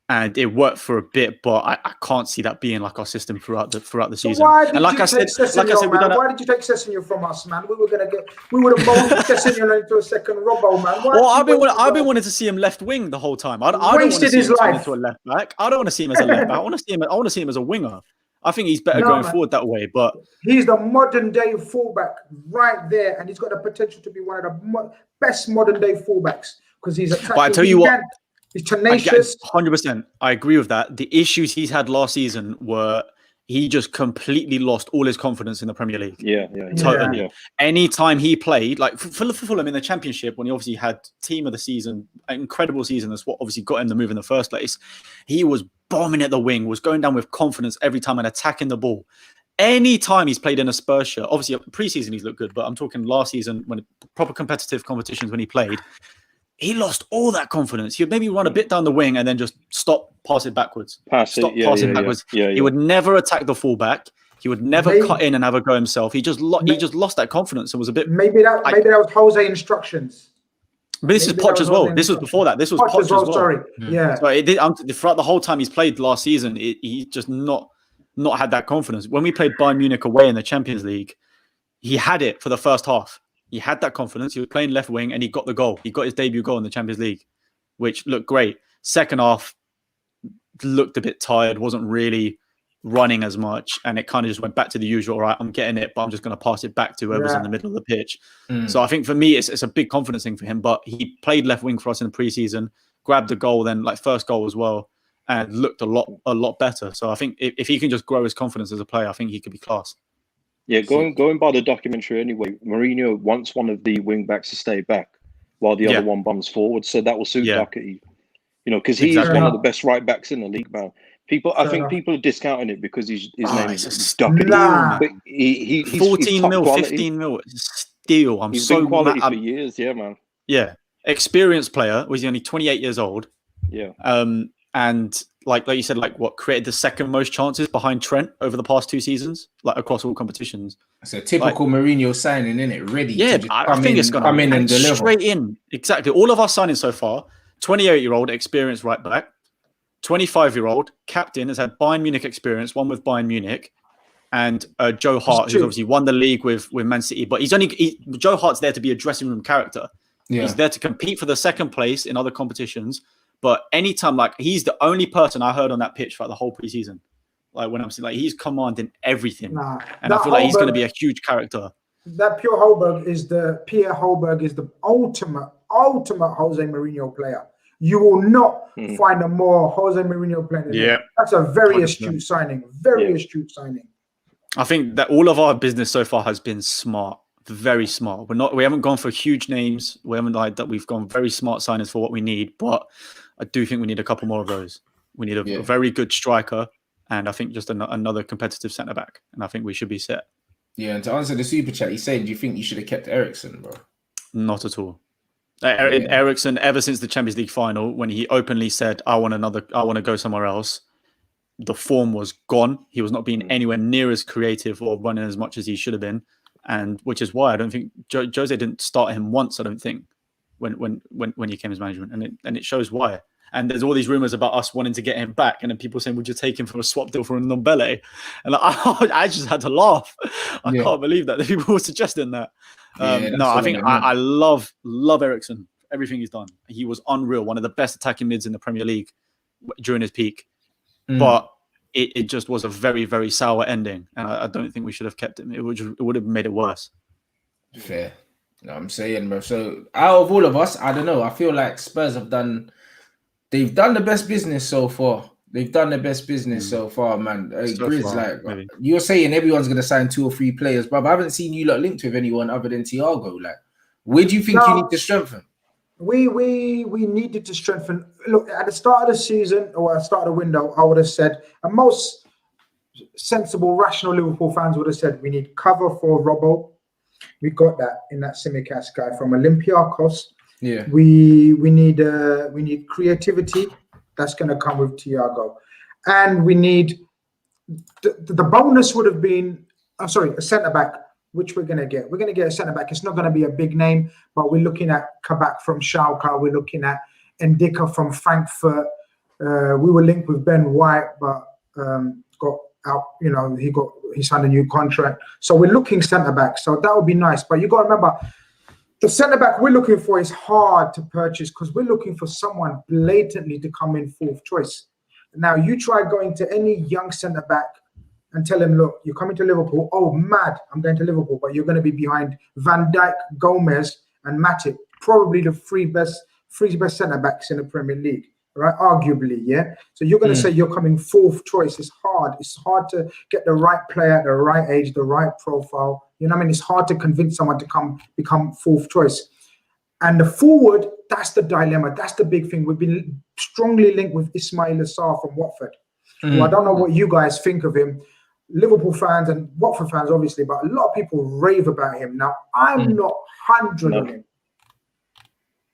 and it worked for a bit, but I can't see that being like our system throughout the season. Why did and like you I said, why did you take Sessegnon from us, man? We would have molded Sessegnon into a second Robbo, man. Well, I've been wanting to see him left wing the whole time. I don't want to see him turn into a left back. I don't want to see him as a left back. I want to see him as a winger. I think he's better going forward that way. But he's the modern day fullback right there, and he's got the potential to be one of the best modern day fullbacks because he's attacking. But I tell you what, he's tenacious. 100%. I agree with that. The issues he's had last season were he just completely lost all his confidence in the Premier League. Totally. Yeah. Anytime he played, like for Fulham in the Championship, when he obviously had team of the season, an incredible season, that's what obviously got him the move in the first place. He was bombing at the wing, was going down with confidence every time and attacking the ball. Anytime he's played in a Spurs shirt, obviously pre-season he's looked good, but I'm talking last season when proper competitive competitions when he played, he lost all that confidence. He would maybe run a bit down the wing and then just pass it backwards. He would never attack the fullback. He would never cut in and have a go himself. He just lost that confidence and was a bit. Maybe that was Jose instructions. But this is Poch as well. This was before that. This was Poch as well. Sorry, yeah. So throughout the whole time he's played last season, he just not had that confidence. When we played Bayern Munich away in the Champions League, he had it for the first half. He had that confidence. He was playing left wing and he got the goal. He got his debut goal in the Champions League, which looked great. Second half looked a bit tired, wasn't really running as much, and it kind of just went back to the usual. Right, I'm getting it, but I'm just going to pass it back to whoever's in the middle of the pitch. So I think for me, it's a big confidence thing for him. But he played left wing for us in the preseason, grabbed the goal, then like first goal as well, and looked a lot better. So I think if he can just grow his confidence as a player, I think he could be class. Yeah, going by the documentary anyway, Mourinho wants one of the wing backs to stay back while the other one bombs forward. So that will suit Doherty, because he is one of the best right backs in the league, man. I think people are discounting it because his name It's a is steal, Duckett. Nah. But he's 14 top mil, quality. 15 mil. It's a steal. He's been quality for years, yeah, man. Yeah, experienced player. Was he only 28 years old? Yeah. And like you said, like what created the second most chances behind Trent over the past 2 seasons, like across all competitions. It's a typical Mourinho signing, isn't it? Ready Yeah, to just I think it's going to come in and deliver. Straight in. Exactly. All of our signings so far, 28-year-old experienced right back, 25-year-old captain, has had Bayern Munich experience, one with Bayern Munich, and Joe Hart, who's obviously won the league with Man City. But Joe Hart's there to be a dressing room character. Yeah. He's there to compete for the second place in other competitions. But anytime, like, he's the only person I heard on that pitch for the whole preseason. Like, when I'm saying, like, he's commanding everything. And I feel like he's going to be a huge character. That Pierre Holberg is the ultimate Jose Mourinho player. You will not find a more Jose Mourinho player than him. That's a very 100%. Astute signing. Very astute signing. I think that all of our business so far has been smart. Very smart. We haven't gone for huge names. We haven't like that. We've gone very smart signings for what we need, but I do think we need a couple more of those. We need a very good striker, and I think just another competitive centre back, and I think we should be set. Yeah, and to answer the super chat, he's saying, do you think you should have kept Eriksen, bro? Not at all. Eriksen, ever since the Champions League final, when he openly said, I want to go somewhere else, the form was gone. He was not being anywhere near as creative or running as much as he should have been. And which is why I don't think Jose didn't start him once. I don't think when he came as management, and it shows why. And there's all these rumors about us wanting to get him back, and then people saying, "Would you take him for a swap deal for a Ndombele?" And I just had to laugh. I can't believe that people were suggesting that. No, I think I love Eriksen. Everything he's done, he was unreal. One of the best attacking mids in the Premier League during his peak, but it just was a very, very sour ending, and I don't think we should have kept him. It would have made it worse. Fair. You know what I'm saying, bro. So out of all of us, I don't know. I feel like Spurs they've done the best business so far. They've done the best business so far, man. Grizz, like you're saying, everyone's gonna sign 2 or 3 players, but I haven't seen you lot linked with anyone other than Thiago. Like, where do you think you need to strengthen? We needed to strengthen. Look, at the start of the season or at the start of the window, I would have said, and most sensible, rational Liverpool fans would have said, we need cover for Robbo. We got that in that Simicast guy from Olympiacos. Yeah. We need creativity. That's going to come with Thiago, and we need the bonus would have been a centre back, which we're going to get. We're going to get a centre back. It's not going to be a big name, but we're looking at Kabak from Schalke. We're looking at Ndicka from Frankfurt. We were linked with Ben White, but got out. You know, he signed a new contract. So we're looking centre back. So that would be nice. But you got to remember, the centre back we're looking for is hard to purchase because we're looking for someone blatantly to come in 4th choice. Now you try going to any young centre back and tell him, look, you're coming to Liverpool. Oh, mad, I'm going to Liverpool, but you're going to be behind Van Dijk, Gomez, and Matip, probably the three best centre backs in the Premier League, right? Arguably, yeah. So you're going to say you're coming 4th choice. It's hard. It's hard to get the right player at the right age, the right profile. You know what I mean? It's hard to convince someone to become 4th choice. And the forward, that's the dilemma. That's the big thing. We've been strongly linked with Ismail Assar from Watford. Well, I don't know what you guys think of him. Liverpool fans and Watford fans, obviously, but a lot of people rave about him. Now, I'm not 100 on him.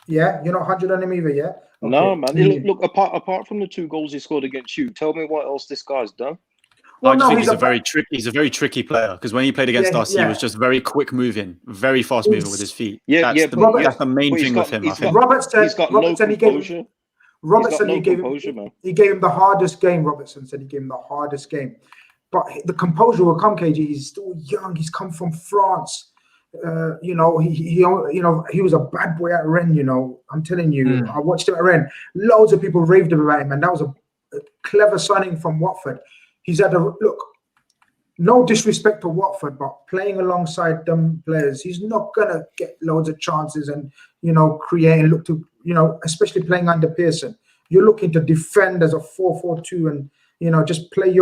Yeah? You're not 100 on him either, yeah? Okay. No, man. Look, apart from the 2 goals he scored against you, tell me what else this guy's done. Well, I just think he's a very tricky player because when he played against us, he was just very quick moving, very fast moving with his feet. That's the main thing with him. I think Robertson he gave him the hardest game. Robertson said he gave him the hardest game, but the composure will come. KG, he's still young. He's come from France. He was a bad boy at Rennes. You know, I'm telling you, I watched him at Rennes. Loads of people raved about him, and that was a clever signing from Watford. He's had no disrespect to Watford, but playing alongside them players, he's not gonna get loads of chances and create and look to especially playing under Pearson. You're looking to defend as a 4-4-2 and just play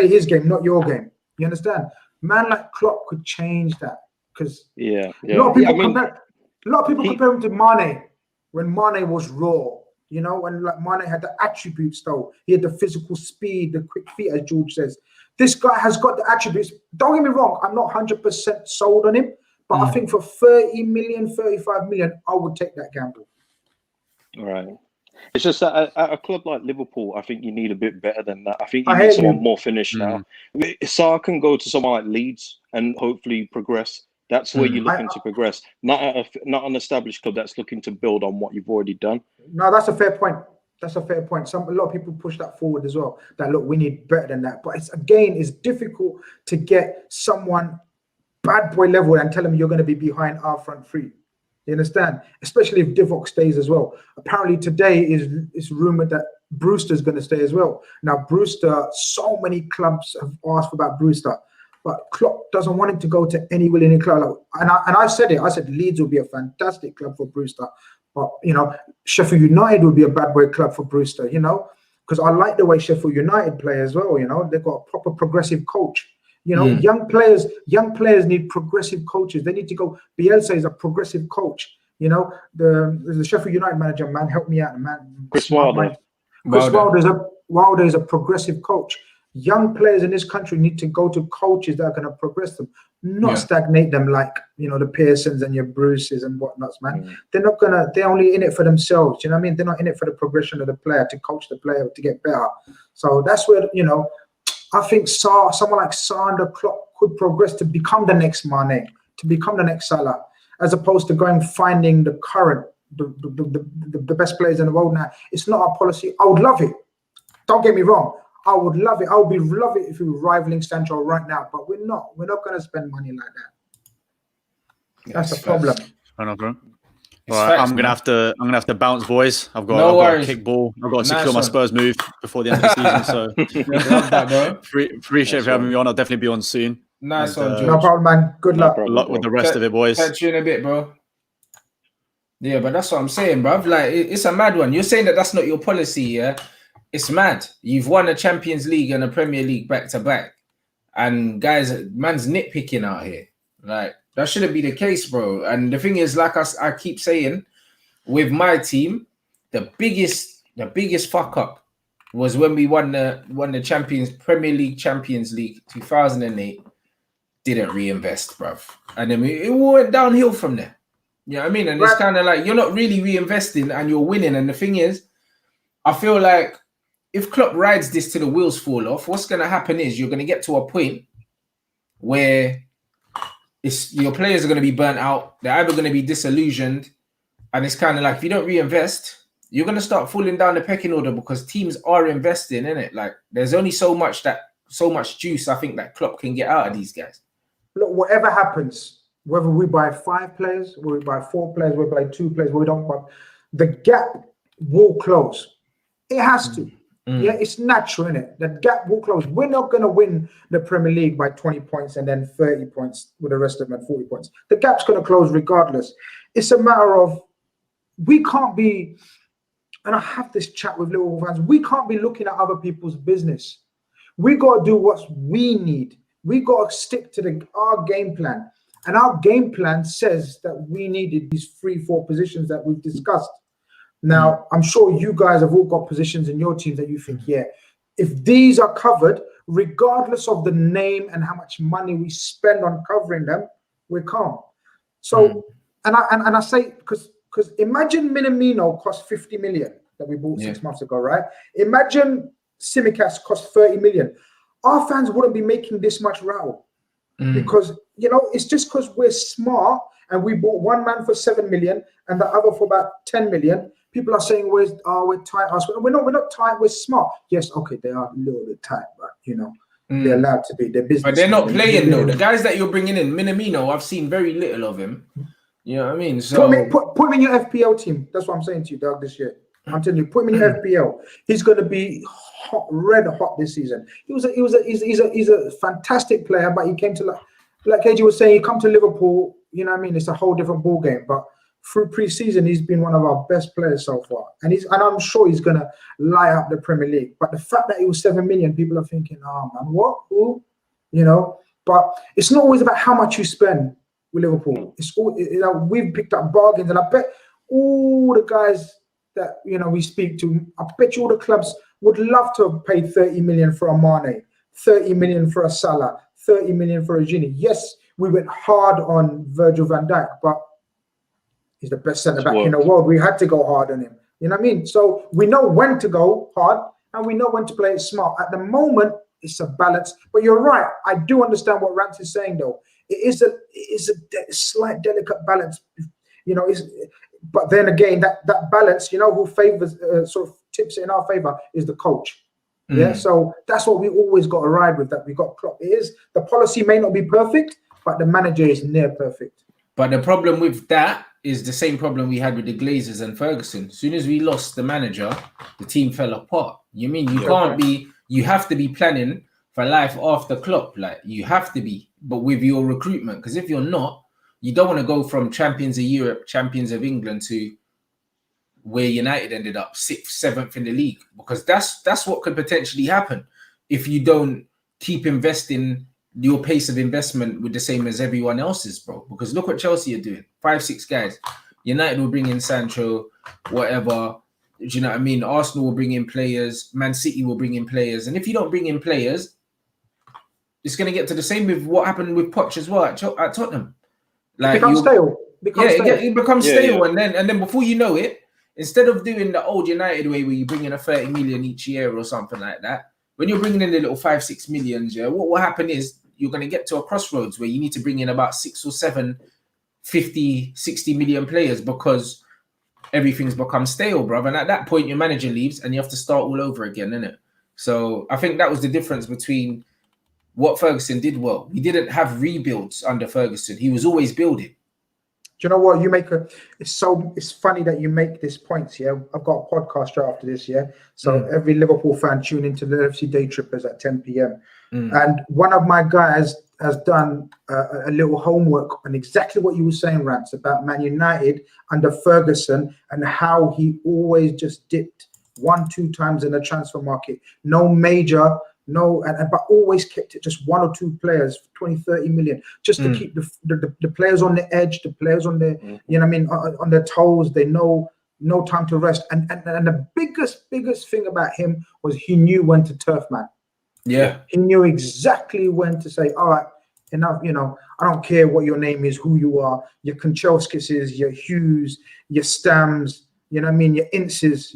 his game, not your game. You understand? Man like Klopp could change that because a lot of people compare him to Mane when Mane was raw. You know, and like Mane had the attributes though. He had the physical speed, the quick feet, as George says. This guy has got the attributes. Don't get me wrong, I'm not 100% sold on him, but I think for 30 million, 35 million, I would take that gamble. Right. It's just that at a club like Liverpool, I think you need a bit better than that. I think you need someone more finished now. Sarr can go to someone like Leeds and hopefully progress. That's where you're looking to progress, not an established club that's looking to build on what you've already done. No, that's a fair point. That's a fair point. A lot of people push that forward as well. That look, we need better than that. But it's difficult to get someone bad boy level and tell them you're going to be behind our front three. You understand? Especially if Divock stays as well. Apparently today is rumored that Brewster's going to stay as well. Now Brewster, so many clubs have asked about Brewster, but Klopp doesn't want him to go to any willing club. And I said it. I said Leeds will be a fantastic club for Brewster, but you know, Sheffield United would be a bad boy club for Brewster. You know, because I like the way Sheffield United play as well. You know, they've got a proper progressive coach. You know, young players need progressive coaches. They need to go. Bielsa is a progressive coach. You know, the Sheffield United manager, man, help me out, man. Chris Wilder. Wilder is a progressive coach. Young players in this country need to go to coaches that are going to progress them, not stagnate them like, you know, the Pearsons and your Bruces and whatnots, man. They're only in it for themselves. You know what I mean? They're not in it for the progression of the player, to coach the player to get better. So that's where, you know, I think someone like Sarr under Klopp could progress to become the next Mane, to become the next Salah, as opposed to going finding the current, the best players in the world now. It's not our policy. I would love it. Don't get me wrong. I would love it. I would love it if we were rivaling Sancho right now, but we're not. We're not going to spend money like that. That's the problem. I know, bro. All right, I'm gonna have to bounce, boys. I've got a kickball. I've got to secure my Spurs move before the end of the season. So appreciate for having me on. I'll definitely be on soon. Nice one, George. No problem, man. Good luck. Good luck with the rest of it, boys. Catch you in a bit, bro. Yeah, but that's what I'm saying, bro. Like, it's a mad one. You're saying that that's not your policy, yeah? It's mad. You've won a Champions League and a Premier League back to back, and guys, man's nitpicking out here. Like, that shouldn't be the case, bro. And the thing is, like I keep saying, with my team, the biggest fuck up was when we won the Premier League Champions League 2008. Didn't reinvest, bruv. And then it went downhill from there. You know what I mean? And it's kind of like you're not really reinvesting and you're winning. And the thing is, I feel like if Klopp rides this till the wheels fall off, what's going to happen is you're going to get to a point where your players are going to be burnt out. They're either going to be disillusioned. And it's kind of like, if you don't reinvest, you're going to start falling down the pecking order because teams are investing in it. Like, there's only so much juice I think that Klopp can get out of these guys. Look, whatever happens, whether we buy 5 players, whether we buy 4 players, whether we buy 2 players, whether we don't buy, the gap will close. It has to. Yeah, it's natural, isn't it? The gap will close. We're not going to win the Premier League by 20 points and then 30 points with the rest of them at 40 points. The gap's going to close regardless. It's a matter of, we can't be, and I have this chat with Liverpool fans, we can't be looking at other people's business. We got to do what we need. We got to stick to our game plan. And our game plan says that we needed these 3-4 positions that we've discussed. Now, I'm sure you guys have all got positions in your teams that you think, yeah, if these are covered, regardless of the name and how much money we spend on covering them, we're calm. So, and I say, because imagine Minamino cost 50 million that we bought 6 months ago, right? Imagine Tsimikas cost 30 million. Our fans wouldn't be making this much row because, you know, it's just because we're smart and we bought one man for 7 million and the other for about 10 million. People are saying we're tight. We're not tight. We're smart. Yes, okay, they are a little bit tight, but you know they're allowed to be. They're business, but they're not playing though. The guys that you're bringing in, Minamino, I've seen very little of him. You know what I mean? So put him in your FPL team. That's what I'm saying to you, Doug. This year, I'm telling you, put him in your FPL. He's going to be hot, red hot this season. He's a fantastic player, but he came to like Kagey was saying, he come to Liverpool. You know what I mean? It's a whole different ball game, but through pre-season, he's been one of our best players so far. And I'm sure he's going to light up the Premier League. But the fact that he was 7 million, people are thinking, oh, man, what? Who? You know? But it's not always about how much you spend with Liverpool. It's all, you know, we've picked up bargains. And I bet all the guys that we speak to, I bet you all the clubs would love to have paid 30 million for a Mane, 30 million for a Salah, 30 million for a Gini. Yes, we went hard on Virgil van Dijk, but he's the best centre back in the world. We had to go hard on him. You know what I mean? So we know when to go hard and we know when to play it smart. At the moment, it's a balance. But you're right. I do understand what Rants is saying, though. It is a slight, delicate balance. But then again, that balance, who favors, sort of tips it in our favor is the coach. Yeah, so that's what we always got to ride with. That we got Klopp. It is the policy may not be perfect, but the manager is near perfect. But the problem with that is the same problem we had with the Glazers and Ferguson. As soon as we lost the manager, the team fell apart. You mean you can't be? You have to be planning for life after Klopp. Like you have to be, but with your recruitment, because if you're not, you don't want to go from champions of Europe, champions of England to where United ended up 6th, 7th in the league, because that's what could potentially happen if you don't keep investing your pace of investment with the same as everyone else's, bro. Because look what Chelsea are doing, 5-6 guys. United will bring in Sancho, whatever. Do you know what I mean? Arsenal will bring in players. Man City will bring in players. And if you don't bring in players, it's going to get to the same with what happened with Poch as well at Tottenham. Like it becomes stale. It becomes stale, and then before you know it, instead of doing the old United way where you bring in a 30 million each year or something like that, when you're bringing in the little 5-6 millions, what will happen is you're going to get to a crossroads where you need to bring in about 6 or 7, 50, 60 million players because everything's become stale, bro. And at that point, your manager leaves and you have to start all over again, innit? So I think that was the difference between what Ferguson did well. We didn't have rebuilds under Ferguson. He was always building. Do you know what? It's funny that you make this point, yeah? I've got a podcast right after this, yeah? So every Liverpool fan tune into the FC Day Trippers at 10 p.m. And one of my guys has done a little homework on exactly what you were saying, Rants, about Man United under Ferguson and how he always just dipped 1-2 times in the transfer market. No major, but always kept it just 1 or 2 players, 20, 30 million, just to keep the players on the edge, the players on their, on their toes. They know no time to rest. And the biggest thing about him was he knew when to turf, man. Yeah. He knew exactly when to say, all right, enough, I don't care what your name is, who you are, your Kanchelskises, your Hughes, your Stams, your Inces,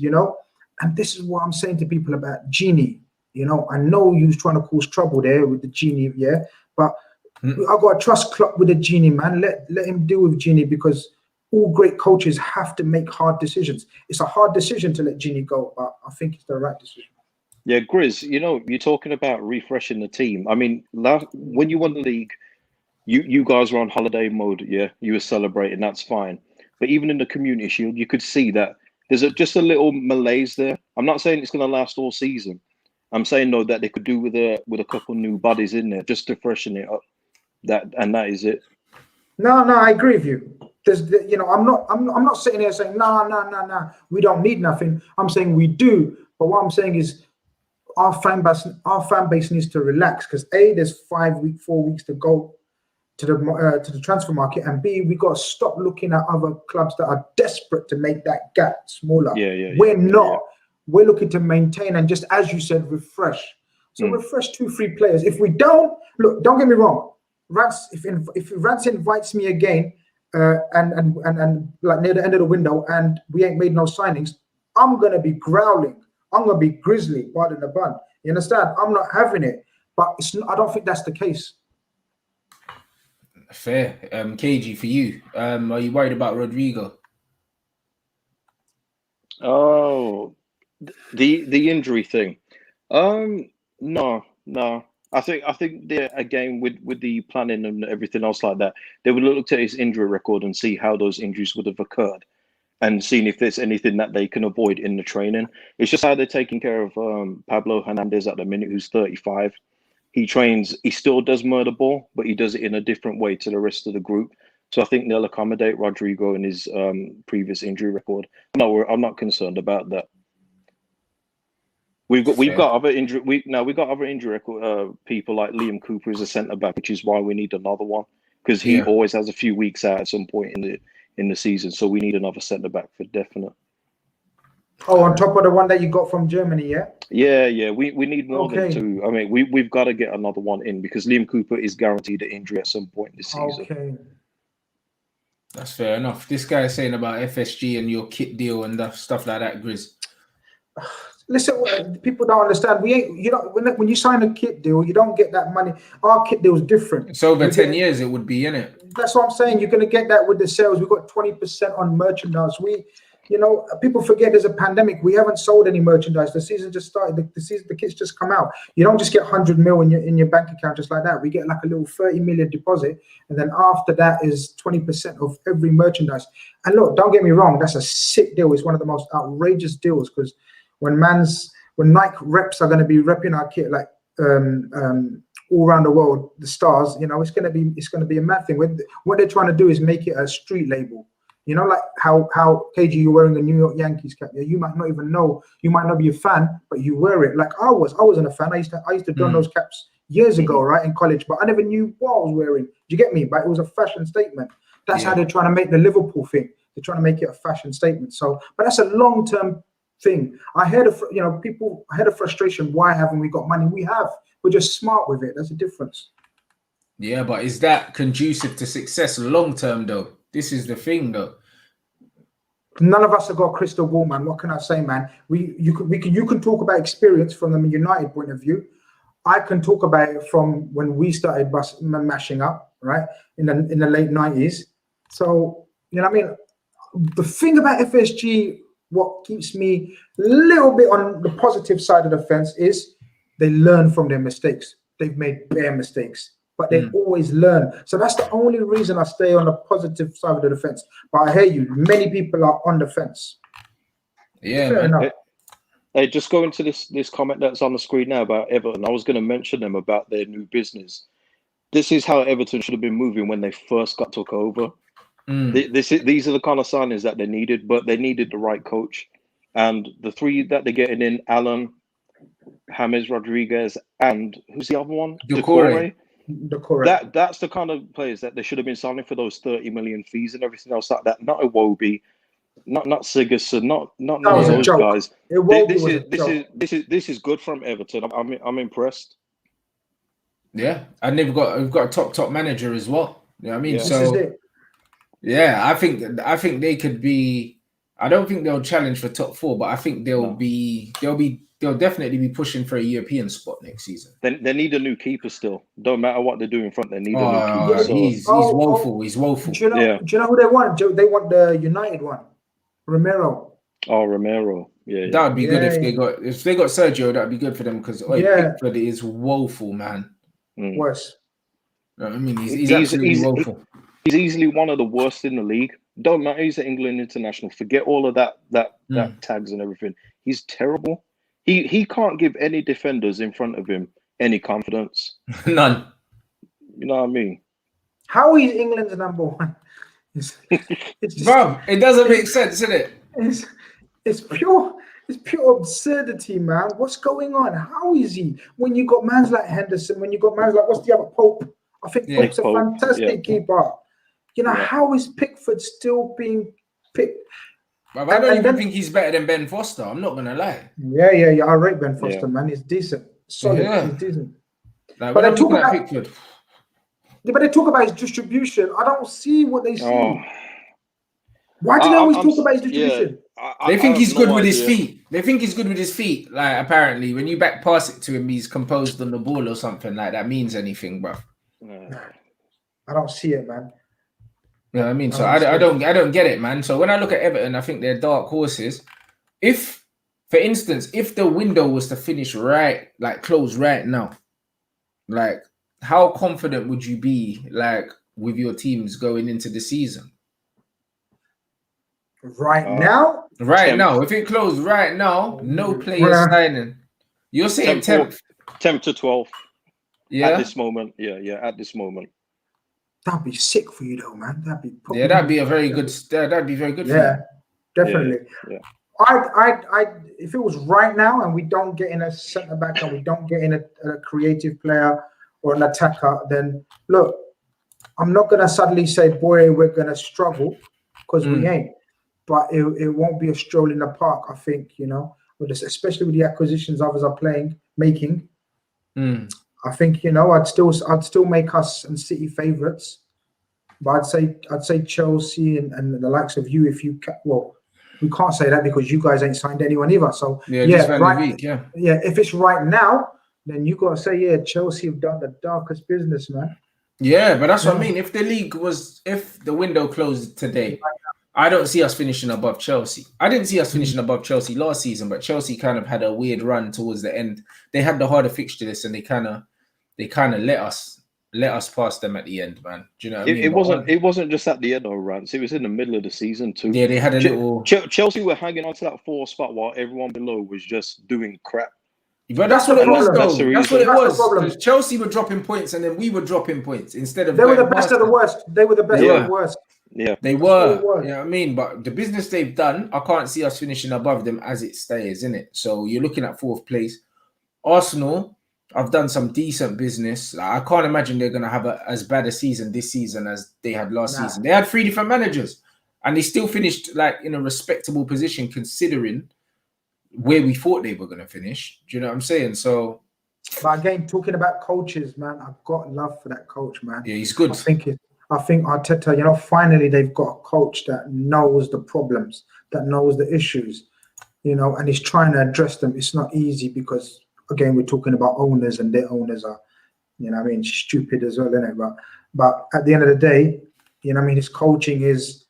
And this is what I'm saying to people about Gini. I know you was trying to cause trouble there with the Gini, yeah, but I got to trust Klopp with the Gini, man. Let him deal with Gini, because all great coaches have to make hard decisions. It's a hard decision to let Gini go, but I think it's the right decision. Yeah, Grizz, you're talking about refreshing the team. I mean, when you won the league, you guys were on holiday mode, yeah? You were celebrating, that's fine. But even in the Community Shield, you could see that there's just a little malaise there. I'm not saying it's going to last all season. I'm saying, though, that they could do with a couple new bodies in there just to freshen it up. That is it. No, I agree with you. I'm not sitting here saying no, we don't need nothing. I'm saying we do. But what I'm saying is our fan base needs to relax, because A, there's 4 weeks to go to the transfer market, and B, we got to stop looking at other clubs that are desperate to make that gap smaller. We're not. Yeah. We're looking to maintain and, just as you said, refresh. So refresh 2-3 players. If we don't get me wrong, Rants, if Rants invites me again and like near the end of the window and we ain't made no signings, I'm gonna be growling. I'm gonna be grizzly, pardon the bun. You understand? I'm not having it. But I don't think that's the case. Fair. Kagey, for you, are you worried about Rodrigo? Oh, the injury thing. No. I think they're, again, with the planning and everything else like that, they would look at his injury record and see how those injuries would have occurred, and seeing if there's anything that they can avoid in the training. It's just how they're taking care of Pablo Hernandez at the minute, who's 35. He trains, he still does murder ball, but he does it in a different way to the rest of the group. So I think they'll accommodate Rodrigo in his previous injury record. I'm not concerned about that. We've got other injury. We've got other injury record people like Liam Cooper as a centre back, which is why we need another one, because he always has a few weeks out at some point in the season. So we need another centre back for definite. Oh, on top of the one that you got from Germany, yeah? Yeah. We need more Okay. than 2. I mean, we've got to get another one in because Liam Cooper is guaranteed an injury at some point this season. Okay. That's fair enough. This guy is saying about FSG and your kit deal and stuff like that, Grizz. Listen, people don't understand. We ain't, you know, when you sign a kit deal, you don't get that money. Our kit deal is different. It's over 10 years, it would be, innit? That's what I'm saying. You're going to get that with the sales. We've got 20% on merchandise. You know, people forget there's a pandemic. We haven't sold any merchandise. The season just started. The kits just come out. You don't just get 100 mil in your bank account just like that. We get like a little 30 million deposit, and then after that is 20% of every merchandise. And look, don't get me wrong, that's a sick deal. It's one of the most outrageous deals because when Nike reps are going to be repping our kit like all around the world, the stars, you know, it's going to be a mad thing. What they're trying to do is make it a street label. You know, like how Kagey, you're wearing a New York Yankees cap. Yeah, you might not even know, you might not be a fan, but you wear it. Like I wasn't a fan. I used to don those caps years ago, right, in college, but I never knew what I was wearing. Do you get me? But it was a fashion statement. That's how they're trying to make the Liverpool thing. They're trying to make it a fashion statement. So, but that's a long-term thing. I heard of, you know, people had a frustration. Why haven't we got money? We have. We're just smart with it. There's a difference. Yeah, but is that conducive to success long-term though? This is the thing though. None of us have got a crystal ball, man. What can I say, man? You can talk about experience from the United point of view. I can talk about it from when we started mashing up, right, in the late 90s. So, you know what I mean? The thing about FSG, what keeps me a little bit on the positive side of the fence is they learn from their mistakes. They've made bare mistakes, but they always learn. So that's the only reason I stay on the positive side of the fence. But I hear you, many people are on the fence. Yeah, fair enough. Hey, just go into this comment that's on the screen now about Everton. I was going to mention them about their new business. This is how Everton should have been moving when they first took over. These are the kind of signings that they needed, but they needed the right coach. And the 3 that they're getting in, Alan, James Rodriguez, and who's the other one? Decore. That's the kind of players that they should have been signing for those 30 million fees and everything else like that. Not Iwobi, not Sigurdsson, not those guys. This is good from Everton. I'm impressed. Yeah, and we've got a top manager as well. You know what I mean? Yeah. So yeah, I think they could be. I don't think they'll challenge for top 4, but I think they'll definitely be pushing for a European spot next season. They need a new keeper still. Don't matter what they do in front, they need a new keeper. He's woeful. He's woeful. Do you know who they want? They want the United one, Romero. Oh, Romero. Yeah. That would be good if they got Sergio. That'd be good for them because Pickford is woeful, man. Worse. I mean, he's absolutely woeful. He's easily one of the worst in the league. Don't matter. He's an England international. Forget all of that tags and everything. He's terrible. He can't give any defenders in front of him any confidence. None. You know what I mean? How is England's number 1? Bro, it doesn't make sense, does it? It's pure absurdity, man. What's going on? How is he? When you got mans like Henderson, when you got mans like, what's the other, Pope? I think Pope's a fantastic keeper. You know, how is Pickford still being picked? I don't even think he's better than Ben Foster. I'm not gonna lie. Yeah. I rate Ben Foster, man. He's decent, solid. He's decent. Like, but they talk about Pickford. Yeah, but they talk about his distribution. I don't see what they see. Why do they always talk about his distribution? They think he's good with his feet. They think he's good with his feet. Like apparently, when you back pass it to him, he's composed on the ball or something like that. Means anything, bro? I don't see it, man. You know what I mean? So I don't get it, man. So when I look at Everton, I think they're dark horses. If, for instance, if the window was to finish close right now, like how confident would you be with your teams going into the season? Right now? Right now. If it closed right now, no players signing. You're saying 10th to 12th. Yeah. At this moment. Yeah, at this moment. That'd be sick for you though, man. That'd be very good. That'd be very good for you. Definitely. Yeah. I if it was right now and we don't get in a centre back and we don't get in a creative player or an attacker, then look, I'm not gonna suddenly say, boy, we're gonna struggle, because we ain't. but it won't be a stroll in the park. I think, you know, with this, especially with the acquisitions others are making. I think, you know, I'd still make us and City favourites, but I'd say Chelsea and the likes of you if you well. We can't say that because you guys ain't signed anyone either. So right. If it's right now, then you got to say, Chelsea have done the darkest business, man. Yeah, but that's what I mean. If the window closed today, I don't see us finishing above Chelsea. I didn't see us finishing above Chelsea last season, but Chelsea kind of had a weird run towards the end. They had the harder fixture list, and they kind of let us pass them at the end, man. Do you know what I mean? It wasn't just at the end of Rants. It was in the middle of the season too. Yeah, they had a little. Chelsea were hanging on to that 4th spot while everyone below was just doing crap. But that's what it was, though. That's what it was. The problem. Chelsea were dropping points, and then we were dropping points instead of. They were the best of the worst. They were the best of the worst. Yeah, they were. You know what I mean? But the business they've done, I can't see us finishing above them as it stays, isn't it? So you're looking at 4th place. Arsenal, I've done some decent business. I can't imagine they're going to have as bad a season this season as they had last season. They had 3 different managers, and they still finished like in a respectable position considering where we thought they were going to finish. Do you know what I'm saying? So, but again, talking about coaches, man, I've got love for that coach, man. Yeah, he's good. I think Arteta, you know, finally they've got a coach that knows the problems, that knows the issues, you know, and he's trying to address them. It's not easy because, again, we're talking about owners, and their owners are, you know what I mean, stupid as well, isn't it? But at the end of the day, you know what I mean, his coaching is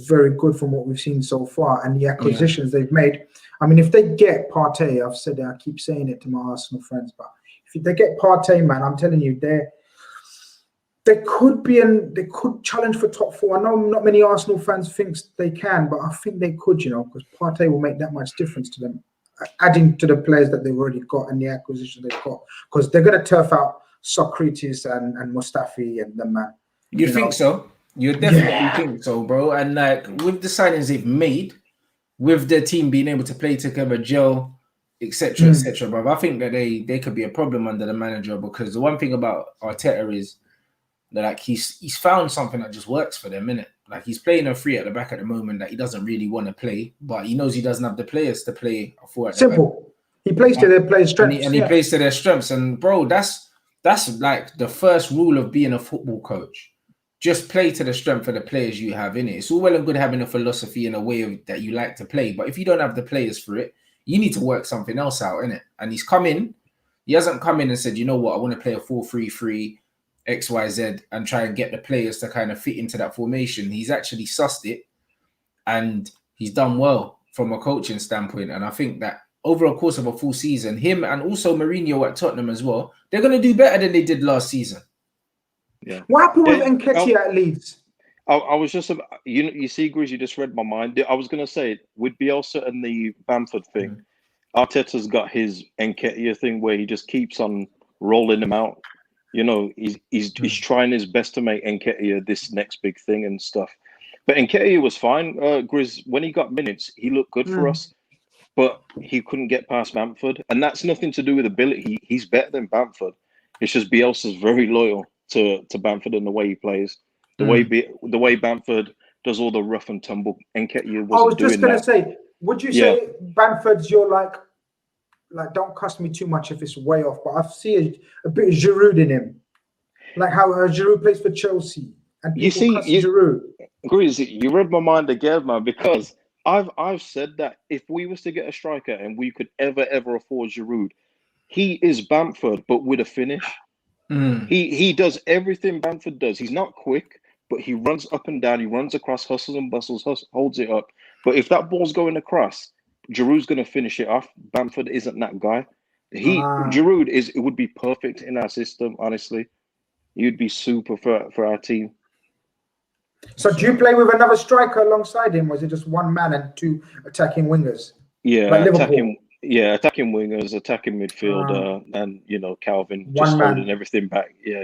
very good from what we've seen so far, and the acquisitions they've made. I mean, if they get Partey, I've said that, I keep saying it to my Arsenal friends, but if they get Partey, man, I'm telling you, they could challenge for top 4. I know not many Arsenal fans think they can, but I think they could, you know, because Partey will make that much difference to them, adding to the players that they've already got and the acquisitions they've got, because they're going to turf out Socrates and Mustafi and them, man. You think so? You definitely think so, bro. And like with the signings they've made, with the team being able to play together, gel, etc., bro. I think that they could be a problem under the manager, because the one thing about Arteta is that like he's found something that just works for them, innit? Like he's playing a 3 at the back at the moment that he doesn't really want to play, but he knows he doesn't have the players to play a 4 at the back. He plays to their players' strengths. And he plays to their strengths. And bro, that's like the first rule of being a football coach. Just play to the strength of the players you have in it. It's all well and good having a philosophy and a way that you like to play, but if you don't have the players for it, you need to work something else out, innit? And he's come in. He hasn't come in and said, you know what, I want to play a 4-3-3, XYZ, and try and get the players to kind of fit into that formation. He's actually sussed it, and he's done well from a coaching standpoint. And I think that over a course of a full season, him and also Mourinho at Tottenham as well, they're going to do better than they did last season. Yeah. What happened with Nketiah at Leeds? I was just, you see, Grizz, you just read my mind. I was going to say, with Bielsa and the Bamford thing, Arteta's got his Nketiah thing where he just keeps on rolling him out. You know, he's trying his best to make Nketiah this next big thing and stuff. But Nketiah was fine. Grizz, when he got minutes, he looked good for us, but he couldn't get past Bamford. And that's nothing to do with ability. He's better than Bamford. It's just Bielsa's very loyal to Bamford and the way he plays. The way Bamford does all the rough and tumble. Nketiah wasn't doing that. I was just going to say, would you say Bamford's your like don't cuss me too much if it's way off, but I see a bit of Giroud in him, like how Giroud plays for Chelsea, and you see Giroud. Grizz, you read my mind again, man, because I've said that if we was to get a striker and we could ever afford Giroud, he is Bamford but with a finish. He does everything Bamford does. He's not quick, but he runs up and down. He runs across, hustles and bustles, holds it up. But if that ball's going across, Giroud's going to finish it off. Bamford isn't that guy. Giroud it would be perfect in our system, honestly. He'd be super for our team. So do you play with another striker alongside him, or is it just one man and 2 attacking wingers? Yeah, like attacking wingers, attacking midfielder, and Calvin just holding everything back. Yeah.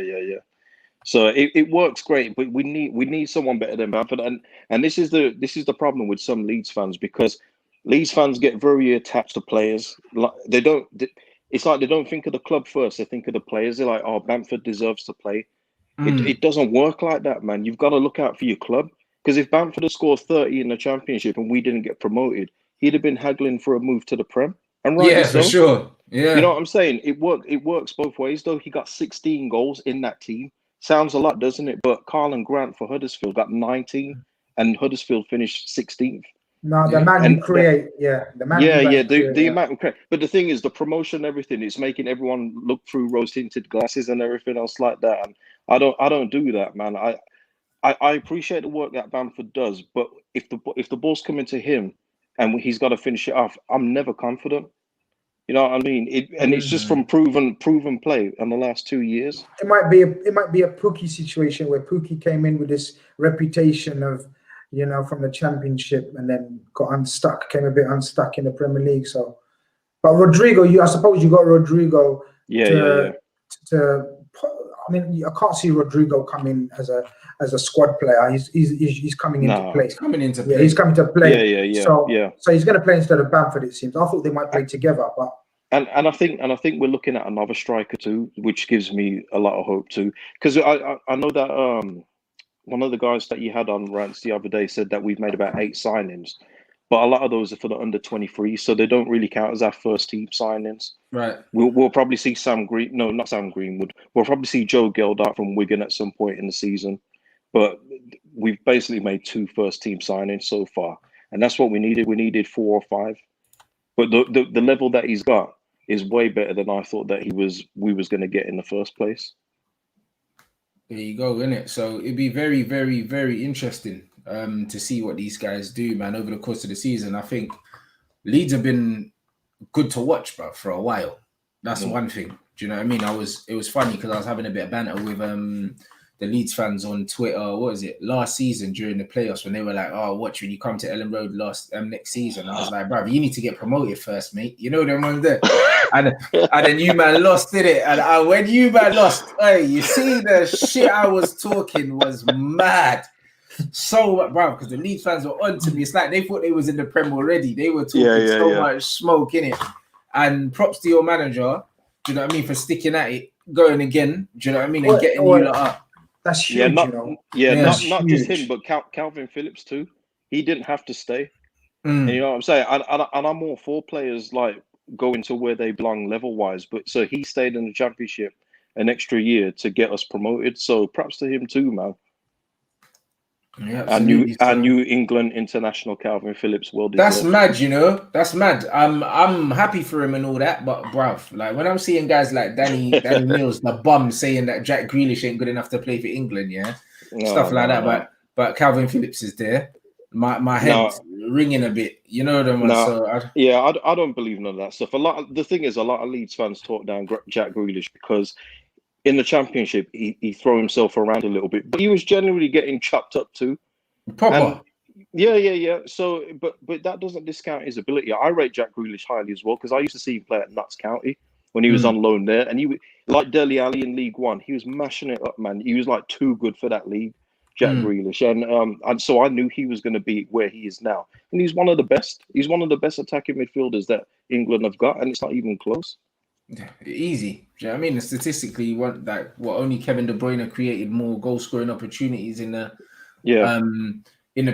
So it works great, but we need someone better than Bamford, and this is the problem with some Leeds fans, because Leeds fans get very attached to players. It's like they don't think of the club first; they think of the players. They're like, "Oh, Bamford deserves to play." It doesn't work like that, man. You've got to look out for your club. Because if Bamford had scored 30 in the Championship and we didn't get promoted, he'd have been haggling for a move to the Prem, and rightly Yeah, so. for sure. Yeah. You know what I'm saying? It works both ways, though. He got 16 goals in that team. Sounds a lot, doesn't it? But Carl Grant for Huddersfield got 19, and Huddersfield finished 16th. No, the Yeah. man And you create, the man yeah, you yeah, guys create, the amount of credit. But the thing is, the promotion, everything, it's making everyone look through rose-tinted glasses and everything else like that. And I don't do that, man. I appreciate the work that Bamford does, but if the ball's coming to him and he's got to finish it off, I'm never confident. You know what I mean? It's just from proven play in the last 2 years. It might be a Pookie situation where Pookie came in with this reputation of, from the Championship and then came a bit unstuck in the Premier League. So, but Rodrigo, I suppose you got Rodrigo. Yeah. I mean, I can't see Rodrigo coming as a squad player. He's coming into play. He's coming into play. Yeah, he's coming to play. Yeah. So he's going to play instead of Bamford. It seems. I thought they might play together, but. And I think we're looking at another striker too, which gives me a lot of hope too. Because I know that one of the guys that you had on Rants the other day said that we've made about 8 signings, but a lot of those are for the under 23, so they don't really count as our first team signings. Right. We'll probably see not Sam Greenwood. We'll probably see Joe Geldart from Wigan at some point in the season, but we've basically made 2 first team signings so far, and that's what we needed. We needed 4 or 5, but the level that he's got is way better than I thought that we was going to get in the first place. There you go, innit? So it'd be very, very, very interesting to see what these guys do, man, over the course of the season. I think Leeds have been good to watch, bro, for a while. That's one thing. Do you know what I mean? It was funny because I was having a bit of banter with the Leeds fans on Twitter. What was it? Last season during the playoffs when they were like, "Oh, watch when you come to Ellen Road next season." I was like, "Bro, you need to get promoted first, mate." You know them ones there. And then you man lost, did it? And when you man lost, hey, you see the shit I was talking was mad. So, bro, because the Leeds fans were on to me. It's like they thought they was in the Prem already. They were talking much smoke in it. And props to your manager. Do you know what I mean, for sticking at it, going again. Do you know what I mean, and getting you lot up. That's huge, not just him, but Calvin Phillips too. He didn't have to stay. And you know what I'm saying? And I'm all for players like going to where they belong level wise. But so he stayed in the Championship an extra year to get us promoted. So props to him too, man. Yeah, and New England international Calvin Phillips. Well deserved. That's mad, you know. That's mad. I'm happy for him and all that, but bruv, like when I'm seeing guys like Danny Mills, the bum, saying that Jack Grealish ain't good enough to play for England, stuff like that. But Calvin Phillips is there. My head's ringing a bit, you know them. I don't believe none of that stuff. The thing is, a lot of Leeds fans talk down Jack Grealish because in the Championship he threw himself around a little bit, but he was generally getting chopped up too. Proper. Yeah. So, but that doesn't discount his ability. I rate Jack Grealish highly as well because I used to see him play at Notts County when he was on loan there, and he like Dele Alli in League One. He was mashing it up, man. He was like too good for that league. Jack Grealish, and so I knew he was going to be where he is now, and he's one of the best. He's one of the best attacking midfielders that England have got, and it's not even close. Easy. Do you know what I mean? Statistically, only Kevin De Bruyne created more goal scoring opportunities in the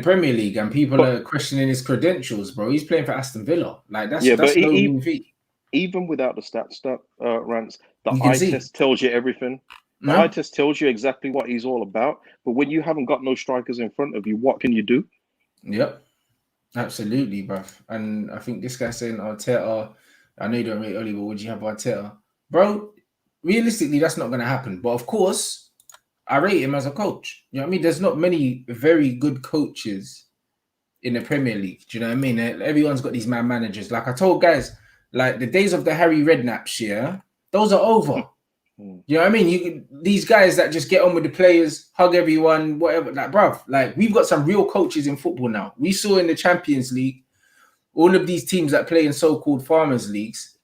Premier League, and people are questioning his credentials, bro. He's playing for Aston Villa. Like that's no mean feat. Even without the stats, Rants, the eye test tells you everything. The eye test tells you exactly what he's all about. But when you haven't got no strikers in front of you, what can you do? Yep, absolutely, bruv. And I think this guy's saying Arteta. I know you don't rate Oli, but would you have Arteta, bro? Realistically, that's not going to happen. But of course, I rate him as a coach. You know what I mean? There's not many very good coaches in the Premier League. Do you know what I mean? Everyone's got these managers. Like I told guys, like the days of the Harry Redknapp, those are over. You know what I mean? These guys that just get on with the players, hug everyone, whatever. Like, bruv, like we've got some real coaches in football now. We saw in the Champions League, all of these teams that play in so-called farmers leagues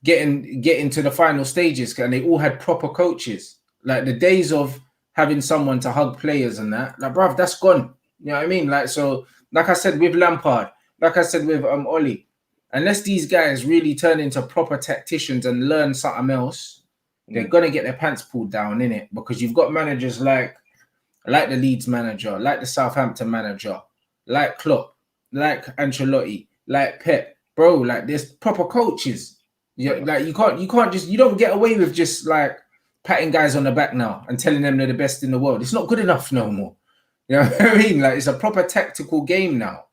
getting to the final stages, and they all had proper coaches. Like the days of having someone to hug players and that, like, bruv, that's gone. You know what I mean? Like, so, like I said with Lampard, like I said with Oli, unless these guys really turn into proper tacticians and learn something else, they're gonna get their pants pulled down, innit? Because you've got managers like like the Leeds manager, like the Southampton manager, like Klopp, like Ancelotti, like Pep, bro. Like there's proper coaches. Like you don't get away with just like patting guys on the back now and telling them they're the best in the world. It's not good enough no more. You know what I mean? Like it's a proper tactical game now.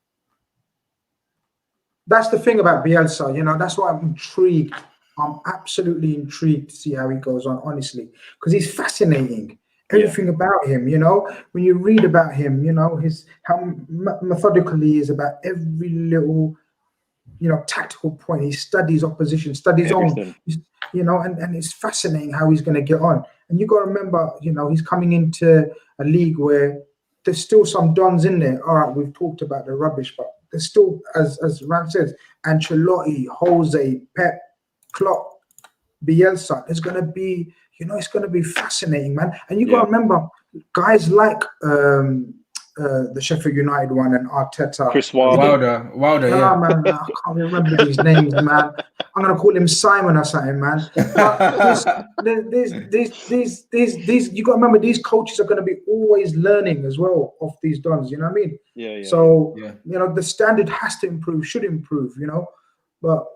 That's the thing about Bielsa, you know, that's why I'm intrigued. I'm absolutely intrigued to see how he goes on, honestly, because he's fascinating. Everything about him, you know, when you read about him, you know, how methodical he is about every little, you know, tactical point. He studies opposition, studies on, you know, and it's fascinating how he's going to get on. And you got to remember, you know, he's coming into a league where there's still some dons in there. All right, we've talked about the rubbish, but there's still, as Rants says, Ancelotti, Jose, Pep, Klopp, Bielsa. There's going to be, you know, it's going to be fascinating, man. And you got to remember, guys like the Sheffield United one and Arteta. Chris Wilder. Nah, man, I can't remember these names, man. I'm going to call him Simon or something, man. But these, you got to remember, these coaches are going to be always learning as well off these dons, you know what I mean? So, you know, the standard has to improve, should improve, you know. But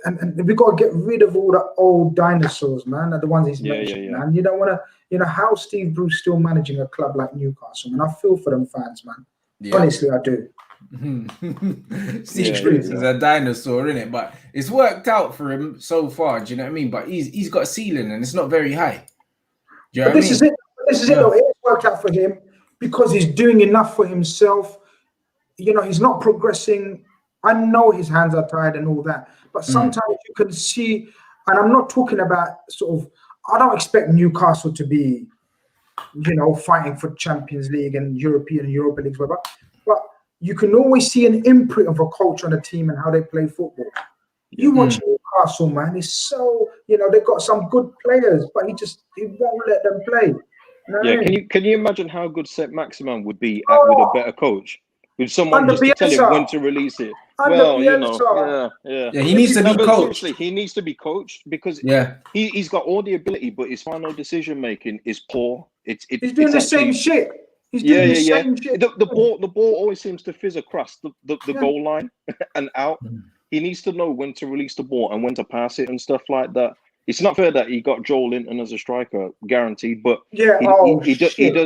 and we got to get rid of all the old dinosaurs, man. The ones he's mentioned, man. You don't want to, you know, how Steve Bruce still managing a club like Newcastle, man. I feel for them fans, man. Honestly, I do. Steve Bruce is a dinosaur, isn't it? But it's worked out for him so far. Do you know what I mean? But he's got a ceiling and it's not very high. Do you know what I mean? This is it. Though. It's worked out for him because he's doing enough for himself. You know, he's not progressing. I know his hands are tired and all that, but sometimes you can see, and I'm not talking about sort of, I don't expect Newcastle to be, you know, fighting for Champions League and European and Europa Leagues, whatever, but you can always see an imprint of a culture on a team and how they play football. You watch Newcastle, man, it's so, you know, they've got some good players, but he won't let them play. You know what I mean? Can you imagine how good St. Maximin would be with a better coach? With someone just to tell him when to release it. Well, you know, he needs to be coached. He needs to be coached because he's got all the ability, but his final decision making is poor. He's doing the same shit. He's doing the same shit. The ball always seems to fizz across the goal line and out. He needs to know when to release the ball and when to pass it and stuff like that. It's not fair that he got Joel Linton as a striker, guaranteed, but he does need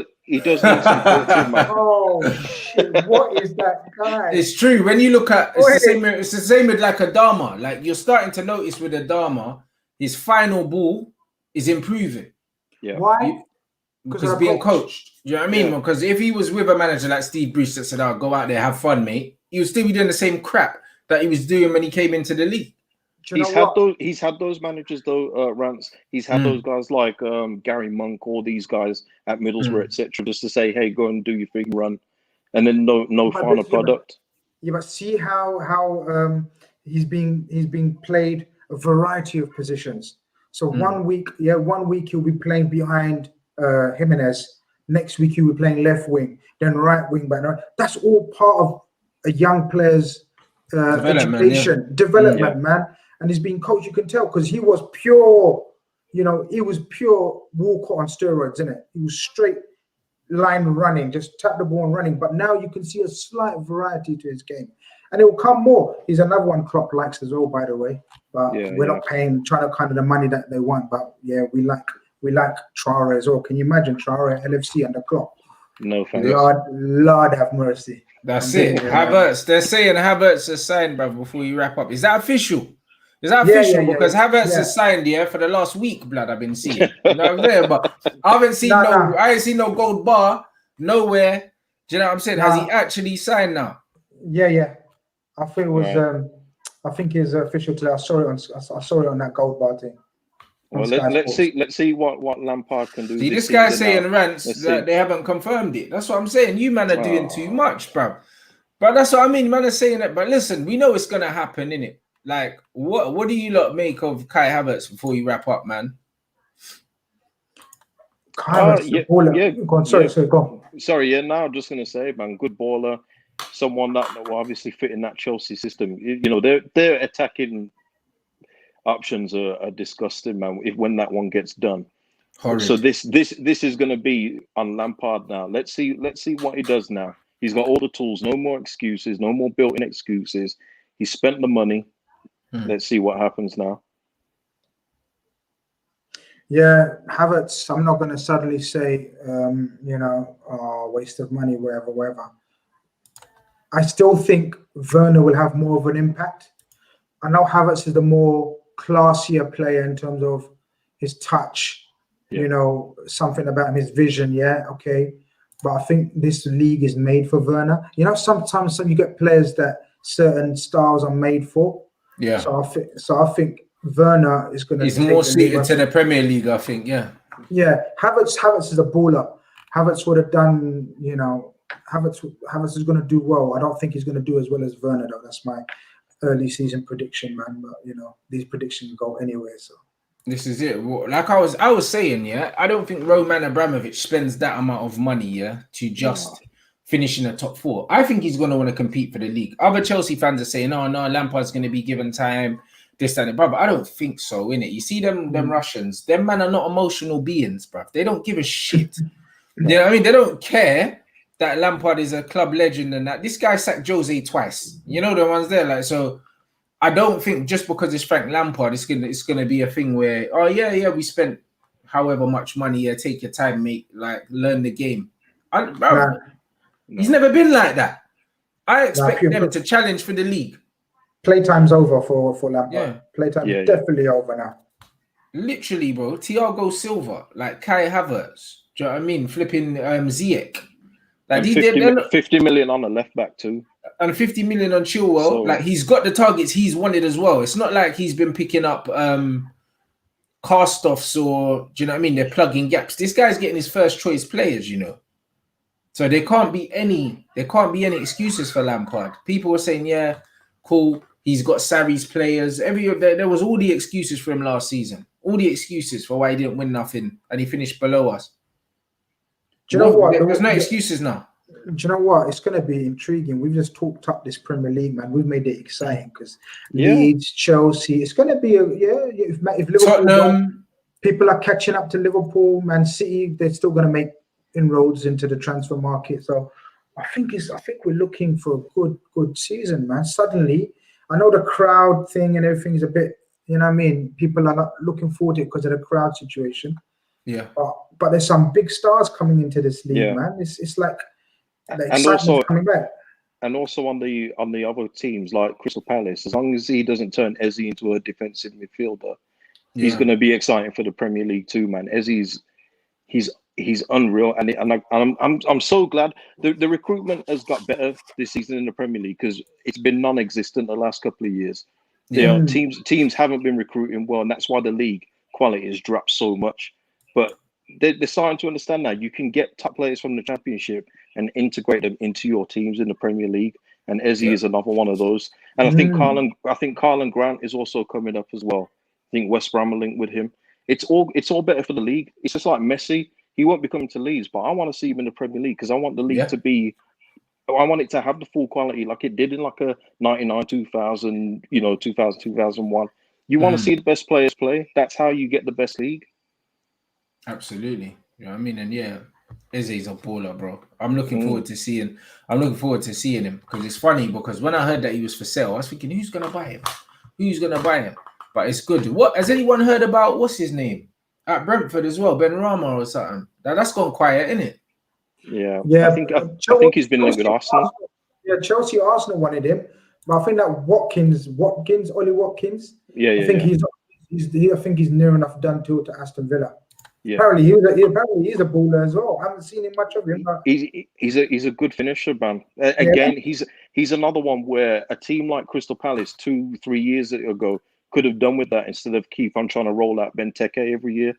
some coaching, man. Oh shit! What is that guy? It's true. When you look at it's the same with like Adama. Like you're starting to notice with Adama, his final ball is improving. Yeah. Why? Because being coached. Do you know what I mean? Because if he was with a manager like Steve Bruce that said, "Oh, go out there, have fun, mate," he would still be doing the same crap that he was doing when he came into the league. He's had those managers though, Rants. He's had those guys like Gary Monk, all these guys at Middlesbrough, etc., just to say, "Hey, go and do your thing, run," and then no final product. Yeah, but see how he's being played a variety of positions. So 1 week, 1 week he'll be playing behind Jimenez. Next week he'll be playing left wing, then right wing back. That's all part of a young player's development, man. And he's being coached, you can tell, because he was pure, you know, he was pure Walcott on steroids, isn't it? He was straight line running, just tap the ball and running. But now you can see a slight variety to his game. And it will come more. He's another one Klopp likes as well, by the way. But we're not paying, trying to kind of the money that they want. But yeah, we like Traore as well. Can you imagine Traore LFC under Klopp? No thanks. Lord have mercy. That's it. Havertz, they're saying Havertz is signed, brother, before you wrap up. Is that official? Is that official? Because Havertz is signed for the last week, blood, I've been seeing. You know what I'm saying? But I haven't seen I ain't seen no gold bar nowhere. Do you know what I'm saying? Has he actually signed now? Yeah. I think it was I think it's official today. I saw it on that gold bar thing. Well, let's see what Lampard can do. See, this guy's saying Rants that they haven't confirmed it. That's what I'm saying. You man are doing too much, bro. But that's what I mean. Man are saying that. But listen, we know it's gonna happen, innit? Like, what do you lot make of Kai Havertz before you wrap up, man? Sorry, now I'm just gonna say, man, good baller, someone that will obviously fit in that Chelsea system. You know, their attacking options are disgusting, man. When that one gets done, Horrid. So this is going to be on Lampard now. Let's see what he does now. He's got all the tools. No more excuses. No more built-in excuses. He spent the money. Let's see what happens now. Yeah, Havertz, I'm not going to suddenly say, waste of money, wherever. I still think Werner will have more of an impact. I know Havertz is the more classier player in terms of his touch, something about him, his vision, okay. But I think this league is made for Werner. Sometimes you get players that certain styles are made for. Yeah. So I think Werner is going to. He's more suited to the Premier League, I think. Yeah. Yeah, Havertz is a baller. Havertz would have done. Havertz is going to do well. I don't think he's going to do as well as Werner, though. That's my early season prediction, man. But these predictions go anywhere. So this is it. Like I was saying, yeah, I don't think Roman Abramovich spends that amount of money, yeah, to just finish in the top 4. I think he's going to want to compete for the league. Other Chelsea fans are saying, "Oh no, Lampard's going to be given time." This and that, but I don't think so, innit? You see them Russians, them man are not emotional beings, bruv. They don't give a shit. You know what I mean? They don't care that Lampard is a club legend and that. This guy sacked Jose twice. You know the ones there, like, so I don't think just because it's Frank Lampard, it's gonna be a thing where, oh yeah, we spent however much money, yeah, take your time, mate, like learn the game. He's never been like that. I expect them to challenge for the league. Playtime's over for Lampard. Yeah. Playtime is definitely over now. Literally, bro. Thiago Silva, like Kai Havertz. Do you know what I mean? Flipping Ziyech. Like 50 million on the left back too. And 50 million on Chilwell. So, like he's got the targets he's wanted as well. It's not like he's been picking up cast-offs or, do you know what I mean? They're plugging gaps. This guy's getting his first choice players, So there can't be any excuses for Lampard. People were saying, yeah, cool. He's got Sarri's players. There was all the excuses for him last season. All the excuses for why he didn't win nothing and he finished below us. Do you know what? There's no excuses now. Do you know what? It's going to be intriguing. We've just talked up this Premier League, man. We've made it exciting because Leeds, Chelsea. It's going to be if Liverpool, Tottenham, people are catching up to Liverpool, Man City. They're still going to make inroads into the transfer market. So I think we're looking for a good season, man. Suddenly, I know the crowd thing and everything is a bit, people are not looking forward to it because of the crowd situation. Yeah. But there's some big stars coming into this league, man. It's like the excitement's coming back. And also on the other teams like Crystal Palace, as long as he doesn't turn Eze into a defensive midfielder, he's going to be exciting for the Premier League too, man. Eze's he's unreal, and I'm so glad the recruitment has got better this season in the Premier League because it's been non-existent the last couple of years. Teams haven't been recruiting well, and that's why the league quality has dropped so much. But they're starting to understand now. You can get top players from the Championship and integrate them into your teams in the Premier League. And Eze is another one of those. And I think Karlan Grant is also coming up as well. I think West Brom are linked with him. It's all better for the league. It's just like Messi. He won't be coming to Leeds, but I want to see him in the Premier League because I want the league to be. I want it to have the full quality like it did in like a 99, 2000, 2000, 2001. You want to see the best players play. That's how you get the best league. Absolutely. You know what I mean? And Eze's a baller, bro. I'm looking forward to seeing him because it's funny because when I heard that he was for sale, I was thinking, who's gonna buy him? Who's gonna buy him? But it's good. What has anyone heard about what's his name? At Brentford as well, Ben Rama or something. That's gone quiet, isn't it? Yeah. I think he's been linked with Arsenal. Yeah, Chelsea, Arsenal wanted him, but I think that Ollie Watkins. I think he's near enough done to Aston Villa. Yeah. Apparently he's a baller as well. I haven't seen him much of him. But he's a good finisher, man. Again, he's another one where a team like Crystal Palace 2-3 years ago could have done with that instead of keep on trying to roll out Benteke every year.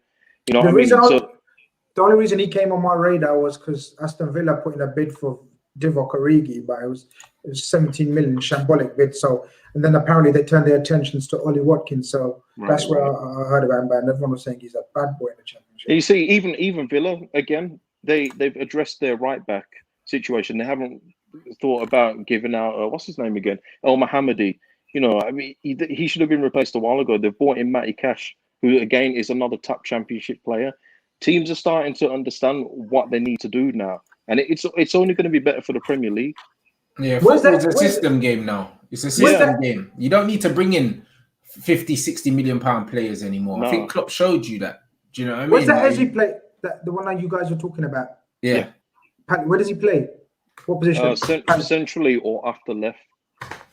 You know what I mean? The only reason he came on my radar was because Aston Villa put in a bid for Divock Origi, but it was 17 million shambolic bid. So, and then apparently they turned their attentions to Ollie Watkins. So that's where I heard about him. And everyone was saying he's a bad boy in the Championship. You see, even Villa again, they've addressed their right back situation. They haven't thought about giving out what's his name again, El Mohammadi. I mean, he should have been replaced a while ago. They've bought in Matty Cash, who again is another top Championship player. teams are starting to understand what they need to do now, and it's only going to be better for the Premier League. Yeah, football is a system game now. It's a system game. You don't need to bring in 50, 60 million pound players anymore. No. I think Klopp showed you that. Do you know what I mean? Where's that Ezzy play? The one that you guys were talking about? Yeah. Where does he play? What position? Centrally or after left.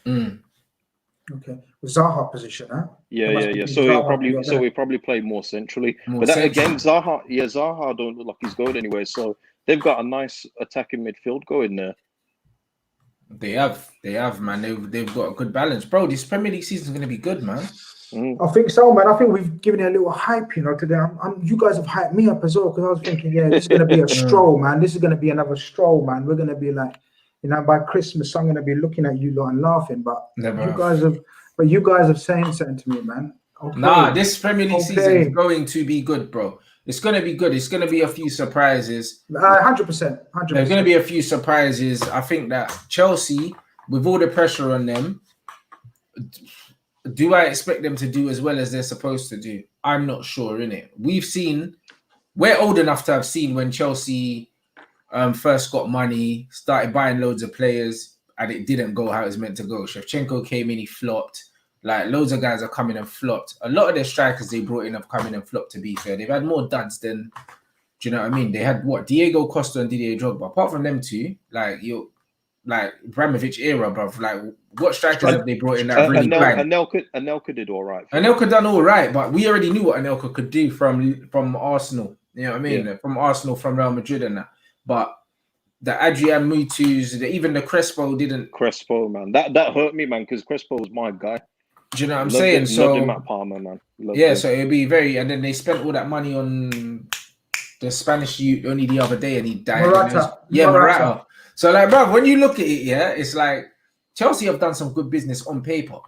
Okay, Zaha position, huh? Yeah. So he'll probably play more centrally. Again, Zaha don't look like he's going anywhere. So they've got a nice attacking midfield going there. They have, man. They've got a good balance, bro. This Premier League season is going to be good, man. I think so, man. I think we've given it a little hype, today. You guys have hyped me up as well, because I was thinking, this is going to be a stroll, man. This is going to be another stroll, man. We're going to be like, by Christmas, I'm going to be looking at you lot and laughing. But you guys have saying something to me, man. Okay. Nah, this Premier League season is going to be good, bro. It's going to be good. It's going to be a few surprises. 100%. There's going to be a few surprises. I think that Chelsea, with all the pressure on them, do I expect them to do as well as they're supposed to do? I'm not sure, innit? We're old enough to have seen when Chelsea first got money, started buying loads of players, and it didn't go how it was meant to go. Shevchenko came in, he flopped. Like, loads of guys are coming and flopped. A lot of their strikers they brought in have come in and flopped, to be fair. They've had more duds than, do you know what I mean? They had, Diego Costa and Didier Drogba. Apart from them two, Abramovich era, bruv. Like, what strikers have they brought in that really bang? Anelka did all right. Anelka done all right, but we already knew what Anelka could do from Arsenal. You know what I mean? Yeah. From Arsenal, from Real Madrid and that. But the Adrian Mutus, even the Crespo didn't. Crespo, man. That hurt me, man, because Crespo was my guy. Do you know what I'm saying? Loved him at Parma, man. So it'd be and then they spent all that money on the Spanish youth only the other day and he died. Morata. So, like, bro, when you look at it, it's like Chelsea have done some good business on paper.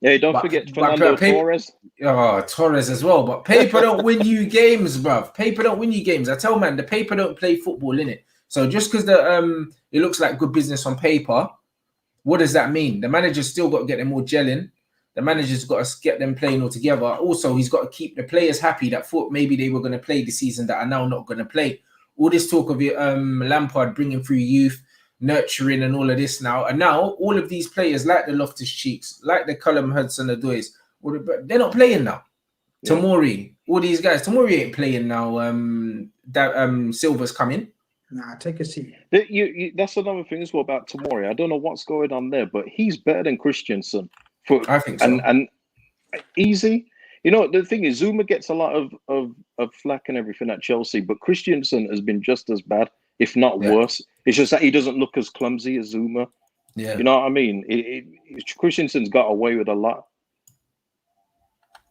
Yeah, don't forget Fernando Torres. Oh, Torres as well. But paper don't win you games, bruv. Paper don't win you games. I tell man, the paper don't play football, innit? So just because it looks like good business on paper, what does that mean? The manager's still got to get them all gelling. The manager's got to get them playing all together. Also, he's got to keep the players happy that thought maybe they were going to play this season that are now not going to play. All this talk of Lampard bringing through youth, nurturing and all of this now. And now all of these players like the Loftus-Cheeks, like the Callum Hudson-Odois, they're not playing now. Yeah. Tomori, all these guys. Tomori ain't playing now. Silva's coming. Nah, take a seat. That's another thing as well about Tomori. I don't know what's going on there, but he's better than Christensen. I think so. And easy. The thing is, Zuma gets a lot of flack and everything at Chelsea, but Christensen has been just as bad, if not worse. It's just that he doesn't look as clumsy as Zuma. Yeah. You know what I mean? Christensen's got away with a lot.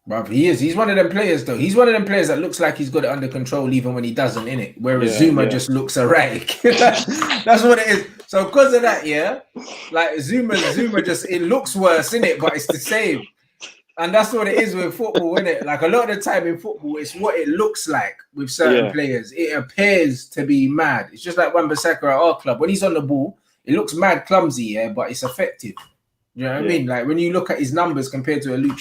Bruv, he is. He's one of them players, though. He's one of them players that looks like he's got it under control even when he doesn't, innit? Whereas Zuma just looks erratic. That's what it is. So because of that, like Zuma just, it looks worse, innit? But it's the same. And that's what it is with football, innit? Like a lot of the time in football, it's what it looks like with certain players. It appears to be mad. It's just like Wan-Bissaka at our club. When he's on the ball, it looks mad clumsy, but it's effective. You know what I mean? Like when you look at his numbers compared to a Luke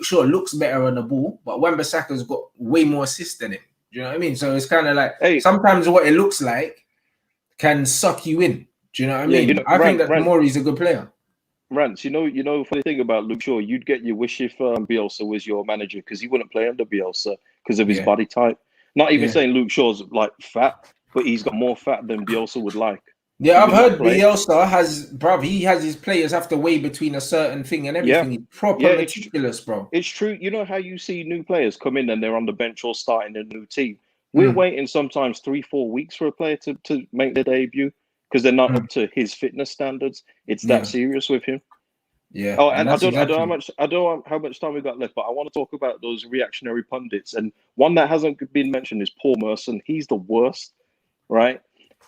Shaw looks better on the ball, but Wan-Bissaka's got way more assists than him. Do you know what I mean? So it's kind of like sometimes what it looks like can suck you in. Do you know what I mean? I think that Tomori's a good player. Rants, funny thing about Luke Shaw, you'd get your wish if Bielsa was your manager, because he wouldn't play under Bielsa because of his body type. Not even saying Luke Shaw's like fat, but he's got more fat than Bielsa would like. Yeah, I've heard Bielsa he has his players have to weigh between a certain thing and everything. He's proper meticulous, bro. It's true. You know how you see new players come in and they're on the bench or starting a new team? We're waiting sometimes 3-4 weeks for a player to make their debut because they're not up to his fitness standards. It's that serious with him. Yeah. Oh, and I don't know how much time we got left, but I want to talk about those reactionary pundits. And one that hasn't been mentioned is Paul Merson. He's the worst, right?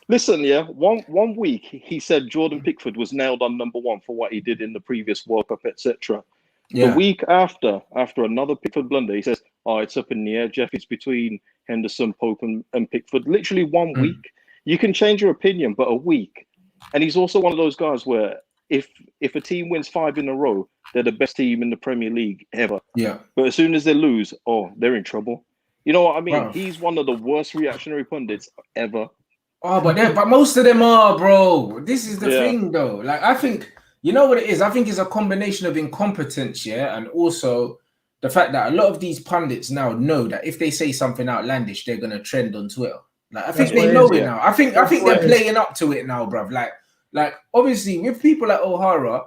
Listen, one week he said Jordan Pickford was nailed on #1 for what he did in the previous World Cup, etc. The week after another Pickford blunder, he says, "Oh, it's up in the air, Jeff. It's between Henderson, Pope, and Pickford." Literally 1 week. You can change your opinion, but a week. And he's also one of those guys where if a team wins 5 in a row, they're the best team in the Premier League ever. Yeah. But as soon as they lose, they're in trouble. You know what I mean? Bruv. He's one of the worst reactionary pundits ever. Oh, but most of them are, bro. This is the Yeah. thing, though. Like, I think, you know what it is? I think it's a combination of incompetence, yeah, and also the fact that a lot of these pundits now know that if they say something outlandish, they're gonna trend on Twitter. Like, I think they know it now. I think they're playing up to it now, bruv. Like obviously with people like O'Hara,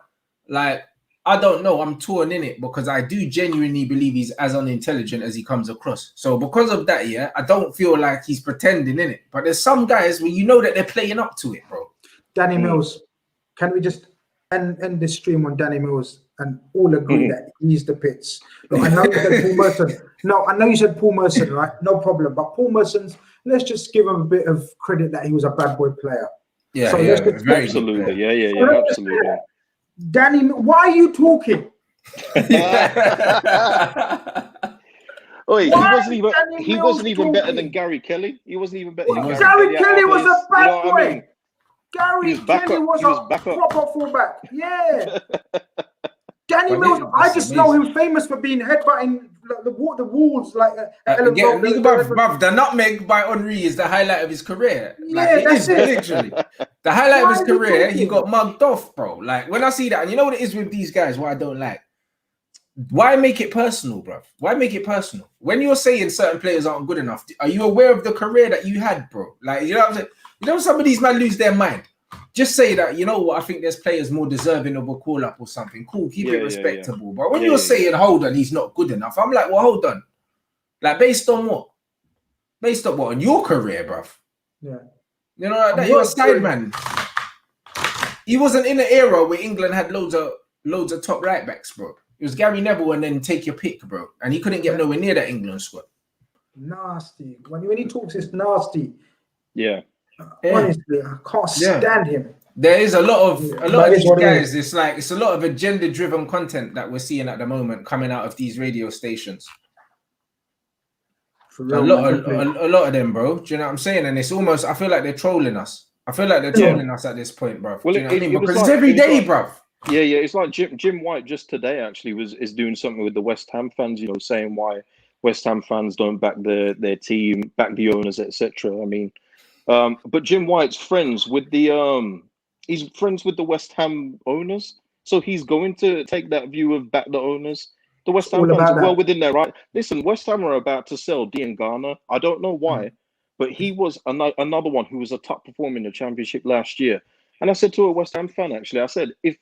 like, I don't know, I'm torn in it because I do genuinely believe he's as unintelligent as he comes across. So because of that, yeah, I don't feel like he's pretending in it. But there's some guys where you know that they're playing up to it, bro. Danny Mills, can we just end this stream on Danny Mills and all agree that he's the pits? Look, I know you said Paul Merson. No, I know you said Paul Merson, right? No problem. But Paul Merson's, let's just give him a bit of credit that he was a bad boy player. Yeah, so very absolutely. Yeah, absolutely. Danny, why are you talking? Oi, he wasn't even better than Gary Kelly. He wasn't even better. Well, Gary Kelly was a bad boy. I mean? Gary Kelly was a proper fullback. Yeah. Danny Mills, I just know him famous for being headbutting the walls like the nutmeg by Henry is the highlight of his career. Yeah, that's it. Literally. The highlight of his career, he got mugged off, bro. Like, when I see that, and you know what it is with these guys, what I don't like? Why make it personal, bro? Why make it personal? When you're saying certain players aren't good enough, are you aware of the career that you had, bro? Like, you know what I'm saying? You know, some of these men lose their mind. Just say that, you know what, I think there's players more deserving of a call-up or something. Cool, keep it respectable. But when you're saying, hold on, he's not good enough, I'm like, well, hold on. Like, based on what? Based on what? On your career, bruv. Yeah. You know, that you're a side man. He wasn't in an era where England had loads of top right backs, bro. It was Gary Neville and then take your pick, bro. And he couldn't get nowhere near that England squad. Nasty. When he talks, it's nasty. Yeah. Honestly, I can't stand him. There is a lot of these guys. It's a lot of agenda-driven content that we're seeing at the moment coming out of these radio stations. For real, a lot of them, bro. Do you know what I'm saying? And it's almost, I feel like they're trolling us. I feel like they're trolling us at this point, bro. Well, do you know what I mean? Because it's every day, bro. Yeah. It's like Jim White just today actually is doing something with the West Ham fans, you know, saying why West Ham fans don't back their team, back the owners, etc. I mean, but Jim White's friends with the he's friends with the West Ham owners, so he's going to take that view of back the owners. The West Ham fans are well within their right. Listen, West Ham are about to sell Diangana. I don't know why, but he was another one who was a top performer in the Championship last year. And I said to a West Ham fan, actually, I said, if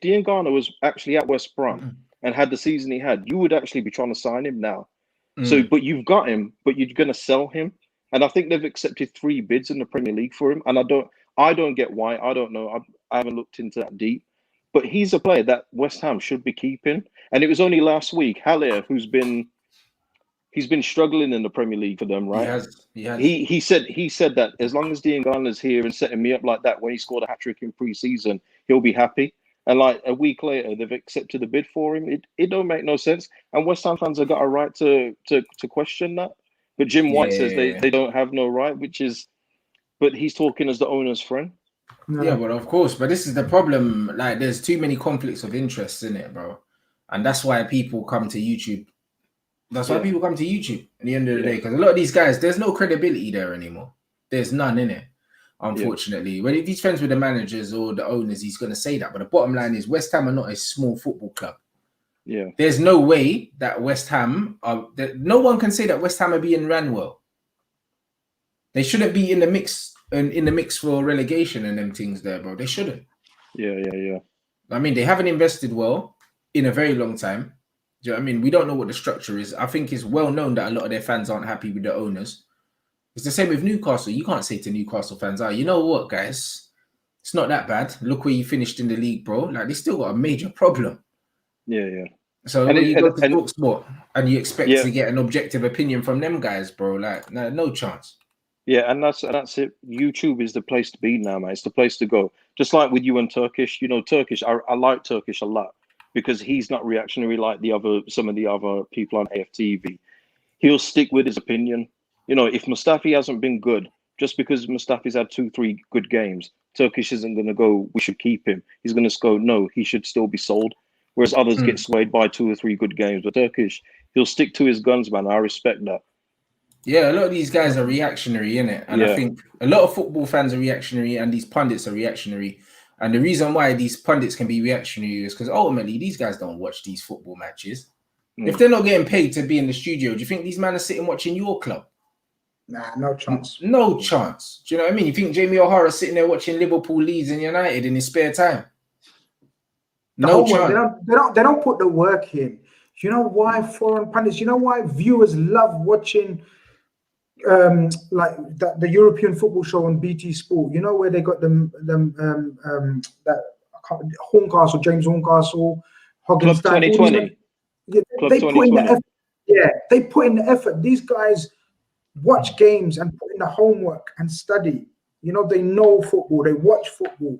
Diangana was actually at West Brom and had the season he had, you would actually be trying to sign him now. So, but you've got him, but you're going to sell him. And I think they've accepted 3 bids in the Premier League for him. And I don't get why. I don't know. I haven't looked into that deep. But he's a player that West Ham should be keeping. And it was only last week, Achillea, he's been struggling in the Premier League for them, right? He has. He said that as long as Diangana's here and setting me up like that when he scored a hat-trick in pre-season, he'll be happy. And like a week later, they've accepted the bid for him. It don't make no sense. And West Ham fans have got a right to question that. But Jim White says they don't have no right, but he's talking as the owner's friend. No. Yeah, well, of course. But this is the problem. Like, there's too many conflicts of interest in it, bro. And that's why people come to YouTube. That's why people come to YouTube at the end of the day. Because a lot of these guys, there's no credibility there anymore. There's none in it, unfortunately. When if he's friends with the managers or the owners, he's going to say that. But the bottom line is West Ham are not a small football club. Yeah. There's no way that West Ham no one can say that West Ham are being ran well. They shouldn't be in the mix for relegation and them things there, bro. They shouldn't. Yeah. I mean, they haven't invested well in a very long time. Do you know what I mean? We don't know what the structure is. I think it's well known that a lot of their fans aren't happy with the owners. It's the same with Newcastle. You can't say to Newcastle fans, you know what, guys? It's not that bad. Look where you finished in the league, bro. Like, they still got a major problem. Yeah. So when you go to TalkSport and you expect to get an objective opinion from them guys, bro, like, no chance. Yeah, and that's it. YouTube is the place to be now, man. It's the place to go. Just like with you and Turkish, you know, Turkish. I like Turkish a lot because he's not reactionary like some of the other people on AFTV. He'll stick with his opinion. You know, if Mustafi hasn't been good, just because Mustafi's had 2-3 good games, Turkish isn't going to go, we should keep him. He's going to go, no, he should still be sold. Whereas others get swayed by 2 or 3 good games. But Turkish, he'll stick to his guns, man. I respect that. Yeah, a lot of these guys are reactionary, innit? And I think a lot of football fans are reactionary, and these pundits are reactionary. And the reason why these pundits can be reactionary is because ultimately these guys don't watch these football matches. If they're not getting paid to be in the studio, do you think these men are sitting watching your club? Nah, no chance. No chance. Do you know what I mean? You think Jamie O'Hara's sitting there watching Liverpool, Leeds, and United in his spare time? No chance. They don't put the work in. You know why foreign pundits? You know why viewers love watching like the European football show on BT Sport? You know where they got them that Horncastle, James Horncastle, Club 2020. Yeah, they put in the effort. Yeah, they put in the effort. These guys watch games and put in the homework and study. You know, they know football. They watch football.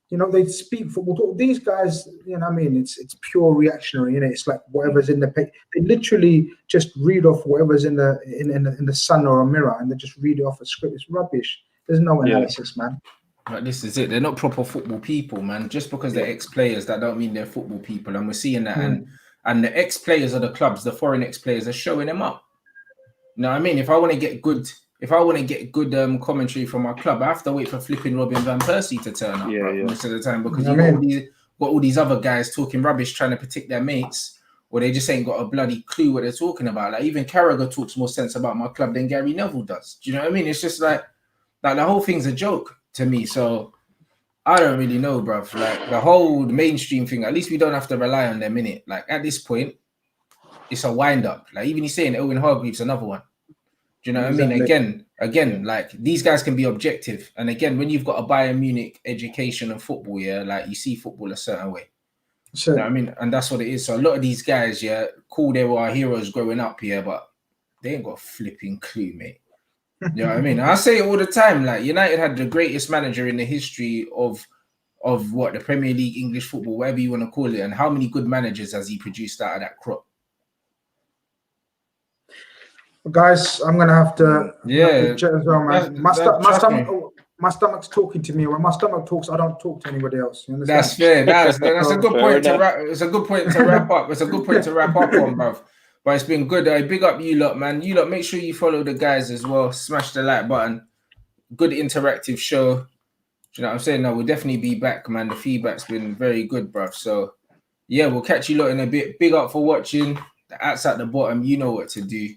You know, they speak football. These guys, you know what I mean? It's pure reactionary, innit? It's like whatever's in the paper. They literally just read off whatever's in the sun or a mirror, and they just read it off a script. It's rubbish. There's no analysis, man. But this is it. They're not proper football people, man. Just because they're ex-players, that don't mean they're football people. And we're seeing that. And the ex-players of the clubs, the foreign ex-players, are showing them up. You know what I mean? If I want to get good commentary from my club, I have to wait for flipping Robin van Persie to turn up most of the time, because you got all these other guys talking rubbish trying to protect their mates, or they just ain't got a bloody clue what they're talking about. Like even Carragher talks more sense about my club than Gary Neville does. Do you know what I mean? It's just like the whole thing's a joke to me. So I don't really know, bruv. Like the whole mainstream thing, at least we don't have to rely on them, innit? Like at this point, it's a wind up. Like even he's saying Owen Hargreaves another one. Do you know what I mean? Again, like these guys can be objective. And again, when you've got a Bayern Munich education and football, like you see football a certain way. You know what I mean? And that's what it is. So a lot of these guys, cool, they were our heroes growing up here, but they ain't got a flipping clue, mate. You know what I mean? I say it all the time. Like United had the greatest manager in the history of what, the Premier League, English football, whatever you want to call it. And how many good managers has he produced out of that crop? Guys, I'm gonna have to chat as well, man. My stomach's talking to me. When my stomach talks, I don't talk to anybody else. You understand? That's fair. That's a good point to wrap. It's a good point to wrap up. It's a good point to wrap up on, bruv. But it's been good. Big up you lot, man. You lot, make sure you follow the guys as well. Smash the like button. Good interactive show. Do you know what I'm saying? No, we'll definitely be back, man. The feedback's been very good, bruv. So yeah, we'll catch you lot in a bit. Big up for watching. The ads at the bottom. You know what to do.